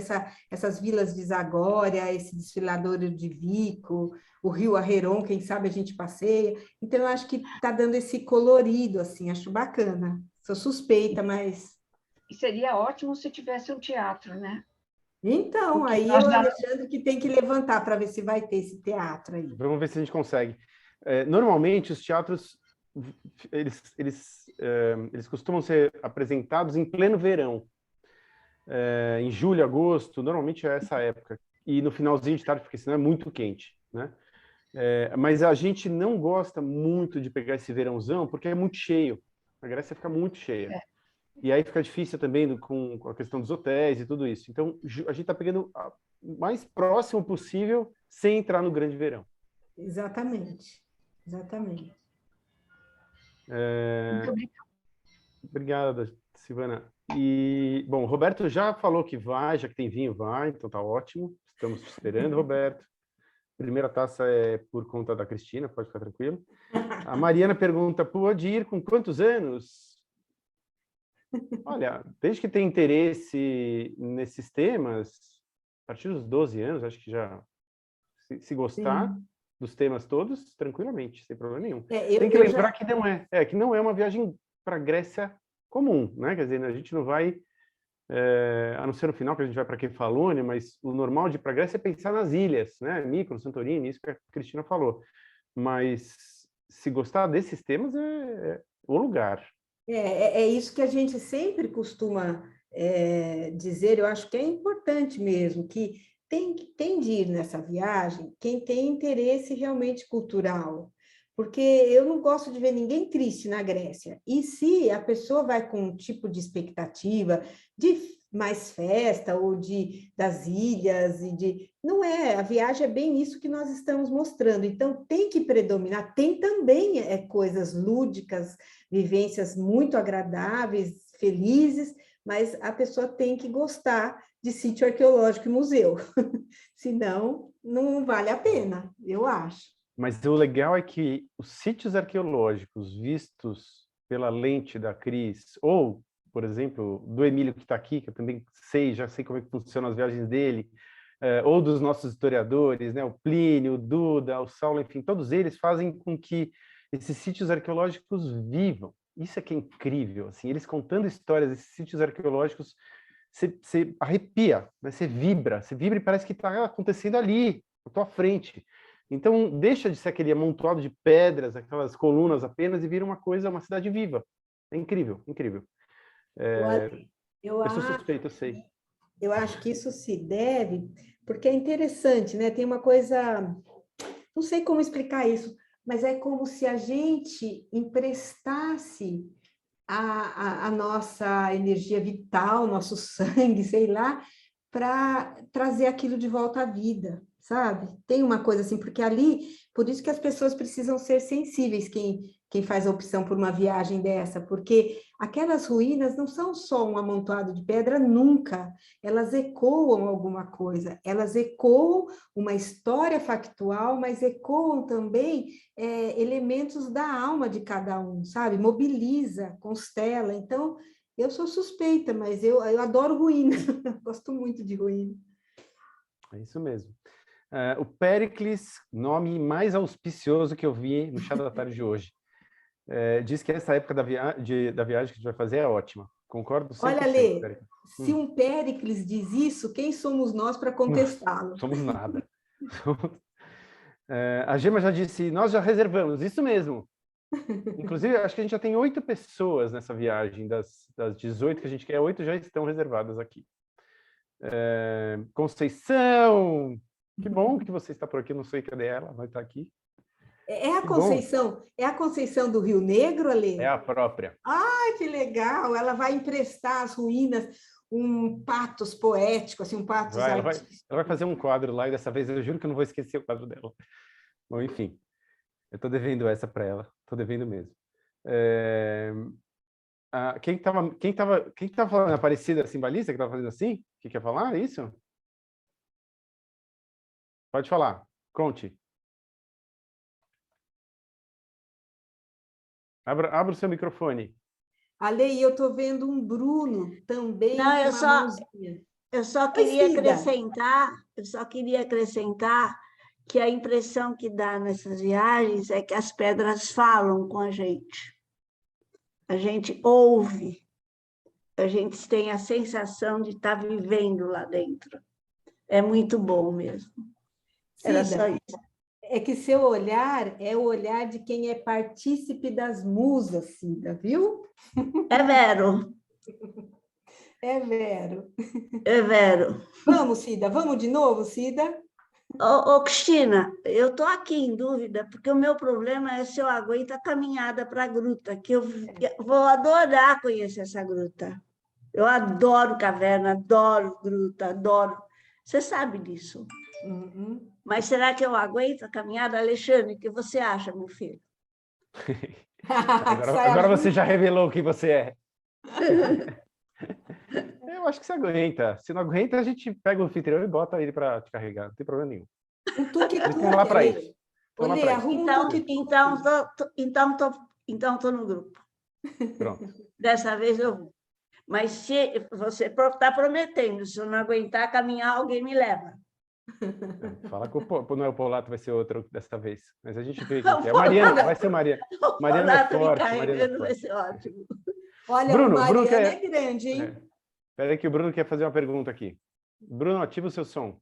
essas vilas de Zagória, esse desfiladouro de Vico, o rio Arreron, quem sabe a gente passeia. Então, eu acho que está dando esse colorido, assim, acho bacana. Sou suspeita, mas... E seria ótimo se tivesse um teatro, né? Então, Porque aí nós eu, já... Alexandre, que tem que levantar para ver se vai ter esse teatro aí. Vamos ver se a gente consegue. Normalmente, os teatros, eles costumam ser apresentados em pleno verão. Em julho, agosto, normalmente é essa época. E no finalzinho de tarde, porque senão é muito quente, né? Mas a gente não gosta muito de pegar esse verãozão, porque é muito cheio. A Grécia fica muito cheia. E aí fica difícil também com a questão dos hotéis e tudo isso. Então, a gente está pegando o mais próximo possível sem entrar no grande verão. Exatamente. Exatamente. Muito obrigada. Obrigada, Silvana. E, bom, o Roberto já falou que vai, já que tem vinho, vai, então tá ótimo. Estamos te esperando, Roberto. Primeira taça é por conta da Cristina, pode ficar tranquilo. A Mariana pergunta, pode ir com quantos anos? Olha, desde que tem interesse nesses temas, a partir dos 12 anos, acho que já, se gostar dos temas todos, tranquilamente, sem problema nenhum. Tem que lembrar que não é uma viagem para a Grécia comum, né? Quer dizer, a gente não vai, a não ser no final que a gente vai para Kefalônia, mas o normal de ir para a Grécia é pensar nas ilhas, né? Mykonos, Santorini, isso que a Cristina falou. Mas se gostar desses temas, é o lugar. É isso que a gente sempre costuma dizer, eu acho que é importante mesmo, que tem de ir nessa viagem quem tem interesse realmente cultural, porque eu não gosto de ver ninguém triste na Grécia, e se a pessoa vai com um tipo de expectativa de mais festa, ou das ilhas, não é, a viagem é bem isso que nós estamos mostrando, então tem que predominar, tem também coisas lúdicas, vivências muito agradáveis, felizes, mas a pessoa tem que gostar de sítio arqueológico e museu, senão não vale a pena, eu acho. Mas o legal é que os sítios arqueológicos vistos pela lente da Cris, ou, por exemplo, do Emílio que está aqui, que eu também já sei como é que funcionam as viagens dele, ou dos nossos historiadores, né, o Plínio, o Duda, o Saulo, enfim, todos eles fazem com que esses sítios arqueológicos vivam. Isso é que é incrível, assim, eles contando histórias desses sítios arqueológicos, você arrepia, né? Você vibra e parece que está acontecendo ali, na tua frente. Então, deixa de ser aquele amontoado de pedras, aquelas colunas apenas, e vira uma coisa, uma cidade viva. É incrível, incrível. Eu sou suspeito, eu sei. Eu acho que isso se deve, porque é interessante, né? Tem uma coisa, não sei como explicar isso, mas é como se a gente emprestasse a nossa energia vital, nosso sangue, sei lá, para trazer aquilo de volta à vida, sabe? Tem uma coisa assim, porque ali, por isso que as pessoas precisam ser sensíveis, quem faz a opção por uma viagem dessa, porque aquelas ruínas não são só um amontoado de pedra, nunca. Elas ecoam alguma coisa, elas ecoam uma história factual, mas ecoam também elementos da alma de cada um, sabe? Mobiliza, constela. Então, eu sou suspeita, mas eu adoro ruína, gosto muito de ruína. É isso mesmo. O Péricles, nome mais auspicioso que eu vi no chá da tarde de hoje. Diz que essa época da viagem que a gente vai fazer é ótima. Concordo 100%. Olha, Lê, se um Péricles diz isso, quem somos nós para contestá-lo? Somos nada. A Gema já disse, nós já reservamos, isso mesmo. Inclusive, acho que a gente já tem 8 pessoas nessa viagem, das 18 que a gente quer, 8 já estão reservadas aqui. Conceição, que bom que você está por aqui, não sei cadê ela, vai estar aqui. É a Conceição, é a Conceição do Rio Negro, Ale? É a própria. Ai, que legal! Ela vai emprestar às ruínas um patos poético, assim, um patos artístico. Ela vai fazer um quadro lá, e dessa vez eu juro que eu não vou esquecer o quadro dela. Bom, enfim, eu estou devendo essa para ela, estou devendo mesmo. Quem tava falando? Aparecida Simbalista, que estava fazendo assim? Que quer falar? É isso? Pode falar, conte. Abra o seu microfone. Ale, eu estou vendo um Bruno também. Não, eu só queria Cida. acrescentar que a impressão que dá nessas viagens é que as pedras falam com a gente. A gente ouve, a gente tem a sensação de estar vivendo lá dentro. É muito bom mesmo. Era só isso. É que seu olhar é o olhar de quem é partícipe das musas, Cida, viu? É vero. É vero. É vero. Vamos, Cida, vamos de novo, Cida? Ô, Cristina, eu estou aqui em dúvida, porque o meu problema é se eu aguento a caminhada para a gruta, que eu vou adorar conhecer essa gruta. Eu adoro caverna, adoro gruta, adoro. Você sabe disso. Uhum. Mas será que eu aguento a caminhada? Alexandre, o que você acha, meu filho? Agora você já revelou o que você é. Eu acho que você aguenta. Se não aguenta, a gente pega o anfitrião e bota ele para te carregar. Não tem problema nenhum. Eles estão lá para isso. Então, estou no grupo. Pronto. Dessa vez eu vou. Mas se você está prometendo, se eu não aguentar caminhar, alguém me leva. Fala que o Noel Polato vai ser outro dessa vez. Mas a gente vê quem que é. Mariana, vai ser Mariana. Mariana é forte. Mariana vai ser ótimo. Olha, Bruno, o Mariana quer... é grande, hein? Espera aí que o Bruno quer fazer uma pergunta aqui. Bruno, ativa o seu som.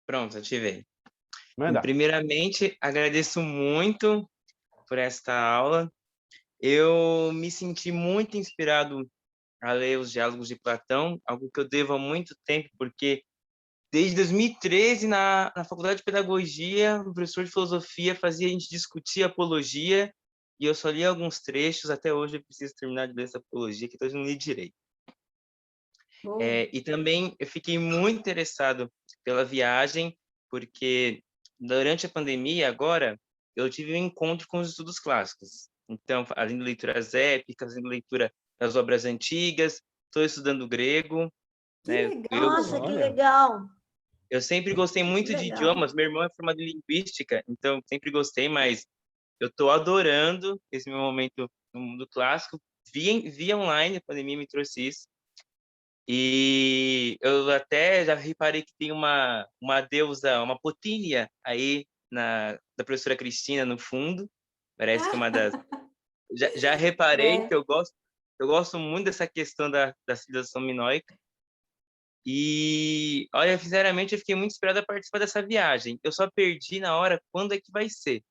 Pronto, ativei. Manda. Primeiramente, agradeço muito por esta aula. Eu me senti muito inspirado a ler os Diálogos de Platão, algo que eu devo há muito tempo, porque desde 2013, na Faculdade de Pedagogia, o professor de Filosofia fazia a gente discutir apologia, e eu só li alguns trechos, até hoje eu preciso terminar de ler essa apologia, que eu não li direito. E também eu fiquei muito interessado pela viagem, porque durante a pandemia, agora, eu tive um encontro com os estudos clássicos. Então, além de leituras épicas, além de leitura das obras antigas, estou estudando grego. Nossa, que legal! Eu sempre gostei muito de idiomas. Meu irmão é formado em linguística, então sempre gostei, mas eu estou adorando esse meu momento no mundo clássico. Via online, a pandemia me trouxe isso. E eu até já reparei que tem uma deusa, uma Potínia aí da professora Cristina no fundo. Parece que é uma das... Já reparei que eu gosto muito dessa questão da civilização minoica. E, olha, sinceramente, eu fiquei muito inspirado a participar dessa viagem. Eu só perdi na hora quando é que vai ser.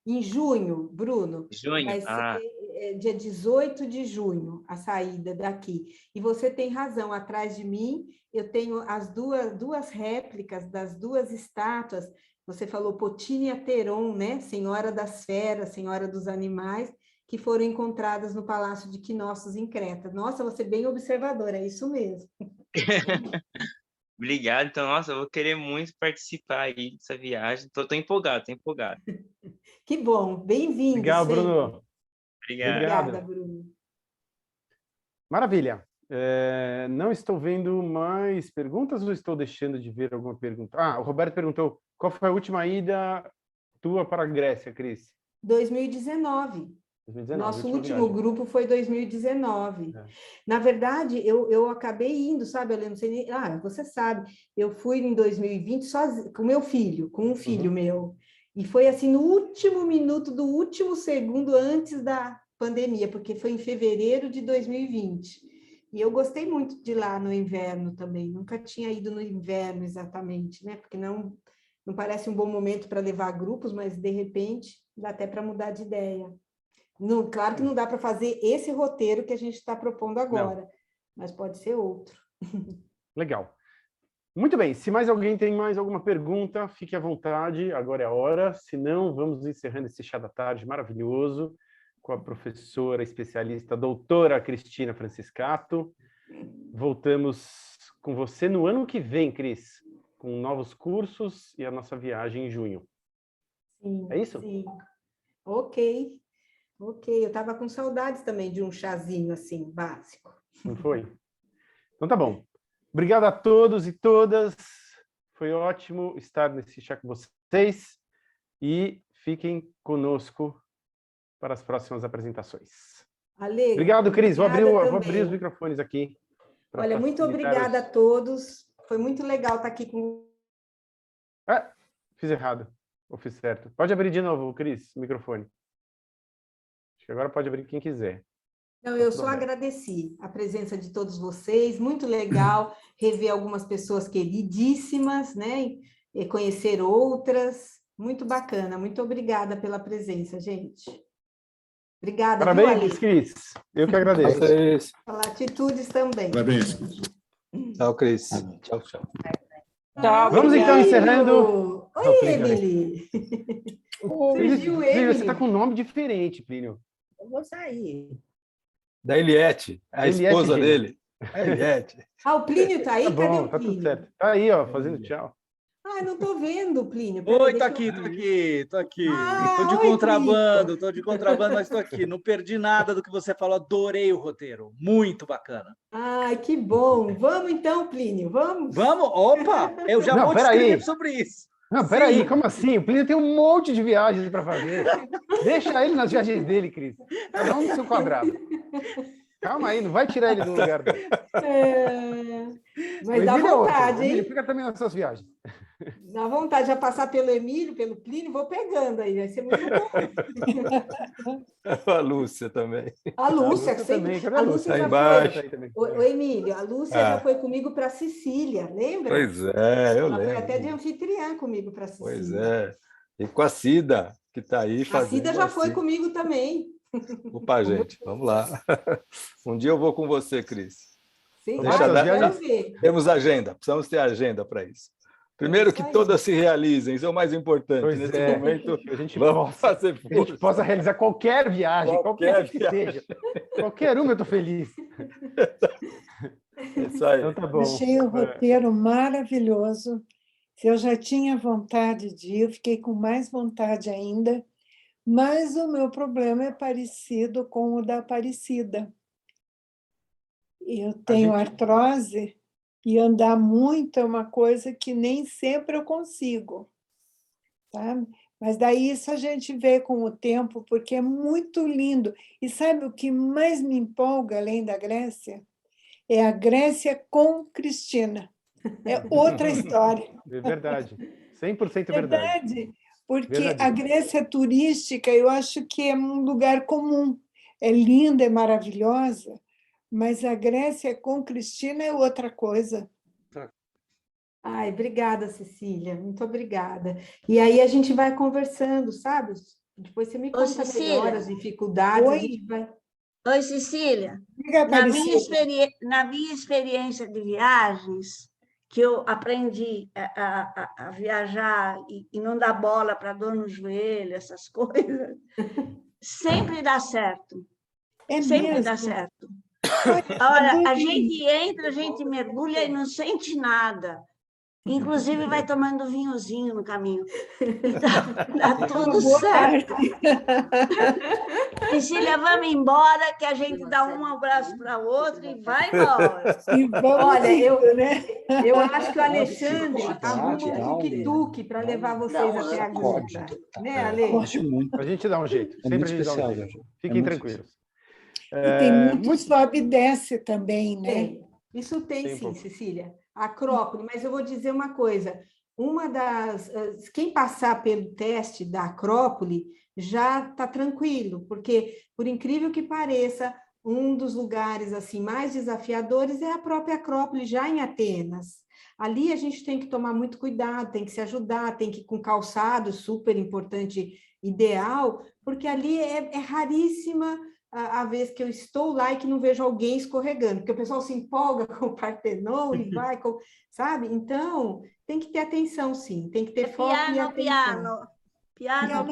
Em junho, Bruno. Junho? Vai ser dia 18 de junho, a saída daqui. E você tem razão, atrás de mim eu tenho as duas réplicas das duas estátuas. Você falou Potínia Teron, né? Senhora das feras, senhora dos animais, que foram encontradas no Palácio de Knossos, em Creta. Nossa, você é bem observadora, é isso mesmo. Obrigado. Então, nossa, eu vou querer muito participar aí dessa viagem. Tô empolgado, tô empolgado. Que bom, bem-vindo. Legal, Bruno. Obrigada, Bruno. Maravilha. Não estou vendo mais perguntas ou estou deixando de ver alguma pergunta? O Roberto perguntou, qual foi a última ida tua para a Grécia, Cris? 2019. Nosso último grupo foi 2019. Na verdade, eu acabei indo, sabe, eu não sei nem... você sabe, eu fui em 2020 sozinha, com meu filho, com um filho meu. E foi assim, no último minuto do último segundo antes da pandemia, porque foi em fevereiro de 2020. E eu gostei muito de ir lá no inverno também. Nunca tinha ido no inverno exatamente, né? Porque não parece um bom momento para levar grupos, mas de repente dá até para mudar de ideia. Não, claro que não dá para fazer esse roteiro que a gente está propondo agora, mas pode ser outro. Legal. Muito bem, se mais alguém tem mais alguma pergunta, fique à vontade, agora é a hora. Se não, vamos encerrando esse chá da tarde maravilhoso com a professora especialista, doutora Cristina Franciscato. Voltamos com você no ano que vem, Cris, com novos cursos e a nossa viagem em junho. Sim, É isso? sim. Ok. Eu estava com saudades também de um chazinho assim, básico. Não foi? Então tá bom. Obrigado a todos e todas. Foi ótimo estar nesse chá com vocês. E fiquem conosco para as próximas apresentações. Ale, obrigado, Cris. Vou abrir também. os microfones aqui. Olha, muito obrigada a todos. Foi muito legal estar aqui com... Ah, fiz errado. Ou fiz certo. Pode abrir de novo, Cris, o microfone. Acho que agora pode abrir quem quiser. Não, eu só agradeci a presença de todos vocês. Muito legal rever algumas pessoas queridíssimas, né? E conhecer outras. Muito bacana. Muito obrigada pela presença, gente. Obrigada. Parabéns, Cris. Eu que agradeço. Atitudes também. Parabéns. Tchau, Cris. Tchau, tchau. Tchau, vamos então encerrando. Oi, Emily. Plínio, você está com um nome diferente, Plínio. Eu vou sair. Da Eliette, a esposa dele. A Eliette. O Plínio está aí? Tá bom, cadê o tá Plínio? tudo certo. Tá aí, ó, fazendo tchau. Não estou vendo o Plínio. Oi, tô aqui. Tô de contrabando, mas tô aqui. Não perdi nada do que você falou, adorei o roteiro. Muito bacana. Ai, que bom. Vamos então, Plínio, vamos? Vamos? Opa! Eu já vou escrever sobre isso. Não, peraí, como assim? O Plínio tem um monte de viagens para fazer. Deixa ele nas viagens dele, Cris. Cada um no seu quadrado. Calma aí, não vai tirar ele do lugar dele. Mas dá vontade, hein? Ele fica também nas suas viagens. Dá vontade de passar pelo Emílio, pelo Plínio, vou pegando aí, vai ser muito bom. A Lúcia também. A Lúcia que também. A Lúcia já embaixo. foi. O Emílio, a Lúcia já foi comigo para Sicília, lembra? Pois é, eu Ela lembro. foi até de anfitriã comigo para Sicília. Pois é. E com a Cida, que está aí fazendo. A Cida já foi comigo também. Opa, gente, vamos lá. Um dia eu vou com você, Cris. Sim, quero ver. Temos agenda, precisamos ter agenda para isso. Primeiro que todas se realizem, isso é o mais importante. Nesse momento, a gente vamos fazer força. A gente possa realizar qualquer viagem, qualquer que seja. Qualquer uma eu estou feliz. Isso aí. Então, tá bom. Achei o roteiro maravilhoso. Eu já tinha vontade de ir, eu fiquei com mais vontade ainda, mas o meu problema é parecido com o da Aparecida. Eu tenho artrose e andar muito é uma coisa que nem sempre eu consigo, tá? Mas daí isso a gente vê com o tempo, porque é muito lindo. E sabe o que mais me empolga, além da Grécia? É a Grécia com Cristina. É outra história. É verdade. 100% verdade. Porque a Grécia turística, eu acho que é um lugar comum. É linda, é maravilhosa, mas a Grécia com Cristina é outra coisa. Ai, obrigada, Cecília. Muito obrigada. E aí a gente vai conversando, sabe? Depois você me conta melhor as dificuldades. Oi. A gente vai... Oi, Cecília. Na minha experiência de viagens, que eu aprendi a viajar e não dar bola para dor no joelho, essas coisas, sempre dá certo. Sempre dá certo. Olha, a gente entra, a gente mergulha e não sente nada. Inclusive, vai tomando vinhozinho no caminho. Dá tudo certo. Cecília, vamos embora, que a gente dá um abraço para o outro e vai embora. Olha, eu acho que o Alexandre arruma um tuk-tuk para levar vocês até a gruta. Né, Ale? A gente dá um jeito. Sempre a gente dá um jeito. Fiquem tranquilos. E tem muito sobe e desce também, né? Isso tem sim, Cecília. Acrópole, mas eu vou dizer uma coisa. Quem passar pelo teste da Acrópole já está tranquilo, porque, por incrível que pareça, um dos lugares assim mais desafiadores é a própria Acrópole, já em Atenas. Ali a gente tem que tomar muito cuidado, tem que se ajudar, tem que ir com calçado super importante, ideal, porque ali é raríssima a vez que eu estou lá e que não vejo alguém escorregando, porque o pessoal se empolga com o Partenon e vai, sabe? Então, tem que ter atenção, sim, tem que ter foco e atenção. Pianissimo.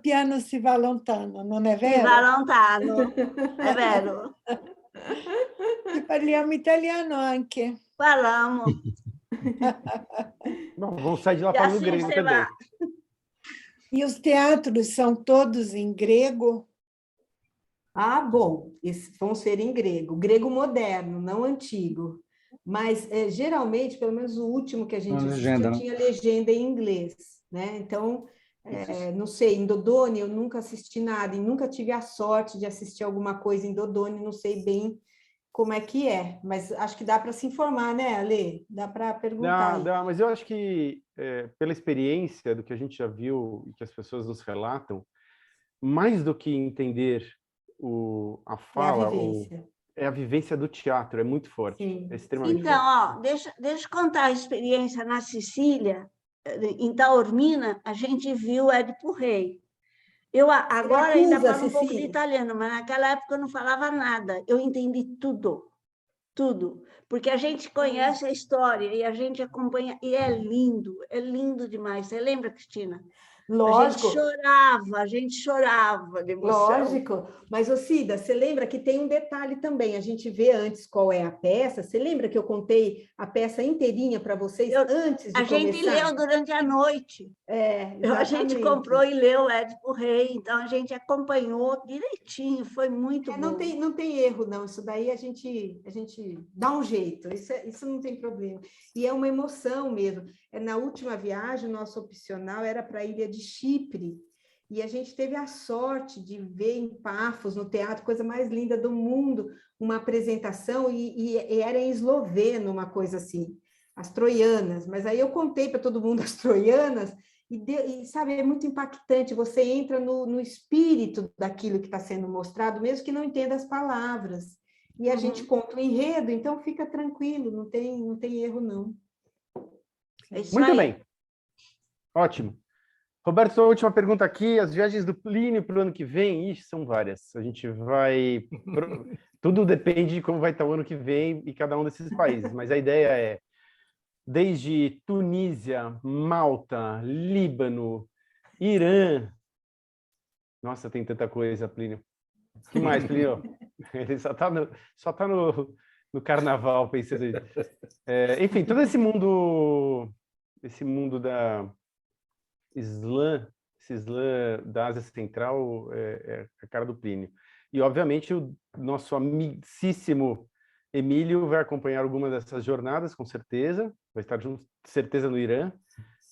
Piano si va lontano, non è vero? Si va lontano, è vero. E parliamo italiano anche. Falamos. Bom, vamos sair de lá falando grego também. E os teatros são todos em grego? Ah, bom, esses vão ser em grego. Grego moderno, não antigo. Mas, geralmente, pelo menos o último que a gente assistiu, tinha legenda em inglês, né? Então, não sei, em Dodone eu nunca assisti nada e nunca tive a sorte de assistir alguma coisa em Dodone, não sei bem como é que é, mas acho que dá para se informar, né, Ale? Dá para perguntar. Dá, mas eu acho que, pela experiência do que a gente já viu e que as pessoas nos relatam, mais do que entender a fala, é a vivência do teatro, é muito forte, é extremamente forte. Então, deixa eu contar a experiência na Sicília. Em Taormina, a gente viu Édipo Rei. Eu agora ainda falo um pouco de italiano, mas naquela época eu não falava nada. Eu entendi tudo, porque a gente conhece a história e a gente acompanha, e é lindo demais. Você lembra, Cristina? Lógico. A gente chorava de emoção. Lógico, mas, Cida, você lembra que tem um detalhe também, a gente vê antes qual é a peça, você lembra que eu contei a peça inteirinha para vocês antes de começar? A gente leu durante a noite. A gente comprou e leu Édipo Rei, então a gente acompanhou direitinho, foi muito bom. Não tem erro, não, isso daí a gente dá um jeito, isso não tem problema. E é uma emoção mesmo. Na última viagem, o nosso opcional era para a ilha de Chipre, e a gente teve a sorte de ver em Pafos, no teatro, coisa mais linda do mundo, uma apresentação, e era em esloveno, uma coisa assim, as troianas, mas aí eu contei para todo mundo as troianas, e sabe, é muito impactante, você entra no espírito daquilo que está sendo mostrado, mesmo que não entenda as palavras, e a gente conta o enredo, então fica tranquilo, não tem erro, não. Muito bem. Ótimo. Roberto, sua última pergunta aqui. As viagens do Plínio para o ano que vem? Ixi, são várias. A gente vai... Tudo depende de como vai estar o ano que vem e cada um desses países. Mas a ideia é, desde Tunísia, Malta, Líbano, Irã... Nossa, tem tanta coisa, Plínio. O que mais, Plínio? Ele só está no carnaval pensando nisso. Enfim, todo esse mundo da esse Islã da Ásia Central é a cara do Plínio. E, obviamente, o nosso amicíssimo Emílio vai acompanhar alguma dessas jornadas, com certeza. Vai estar junto, certeza, no Irã.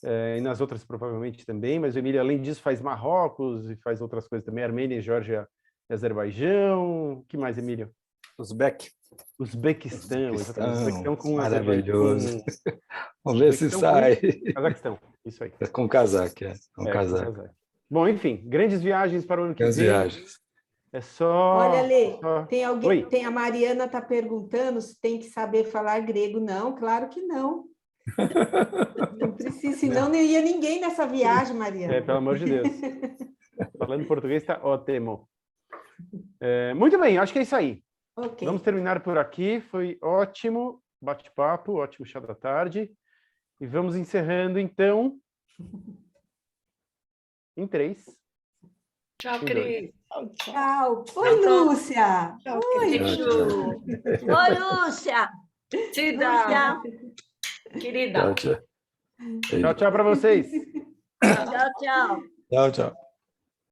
E nas outras, provavelmente, também. Mas o Emílio, além disso, faz Marrocos e faz outras coisas também. Armênia, Geórgia e Azerbaijão. O que mais, Emílio? Uzbequistão, maravilhoso. Vamos ver se sai. Cazaquistão, isso aí. Com casaco, com casaco. Bom, enfim, grandes viagens para o ano que vem. Viagens. É só... Olha, Lê, tem a Mariana está perguntando se tem que saber falar grego. Não, claro que não. Não precisa, senão não iria ninguém nessa viagem, Mariana. Pelo amor de Deus. Falando português está ótimo. Muito bem, acho que é isso aí. Okay. Vamos terminar por aqui. Foi ótimo bate-papo, ótimo chá da tarde. E vamos encerrando, então, em 3. Tchau, Cris. Tchau. Oi, Lúcia. Oi, Lúcia. Cida. Querida. Tchau, tchau. Tchau, tchau para vocês. Tchau, tchau. Tchau, tchau.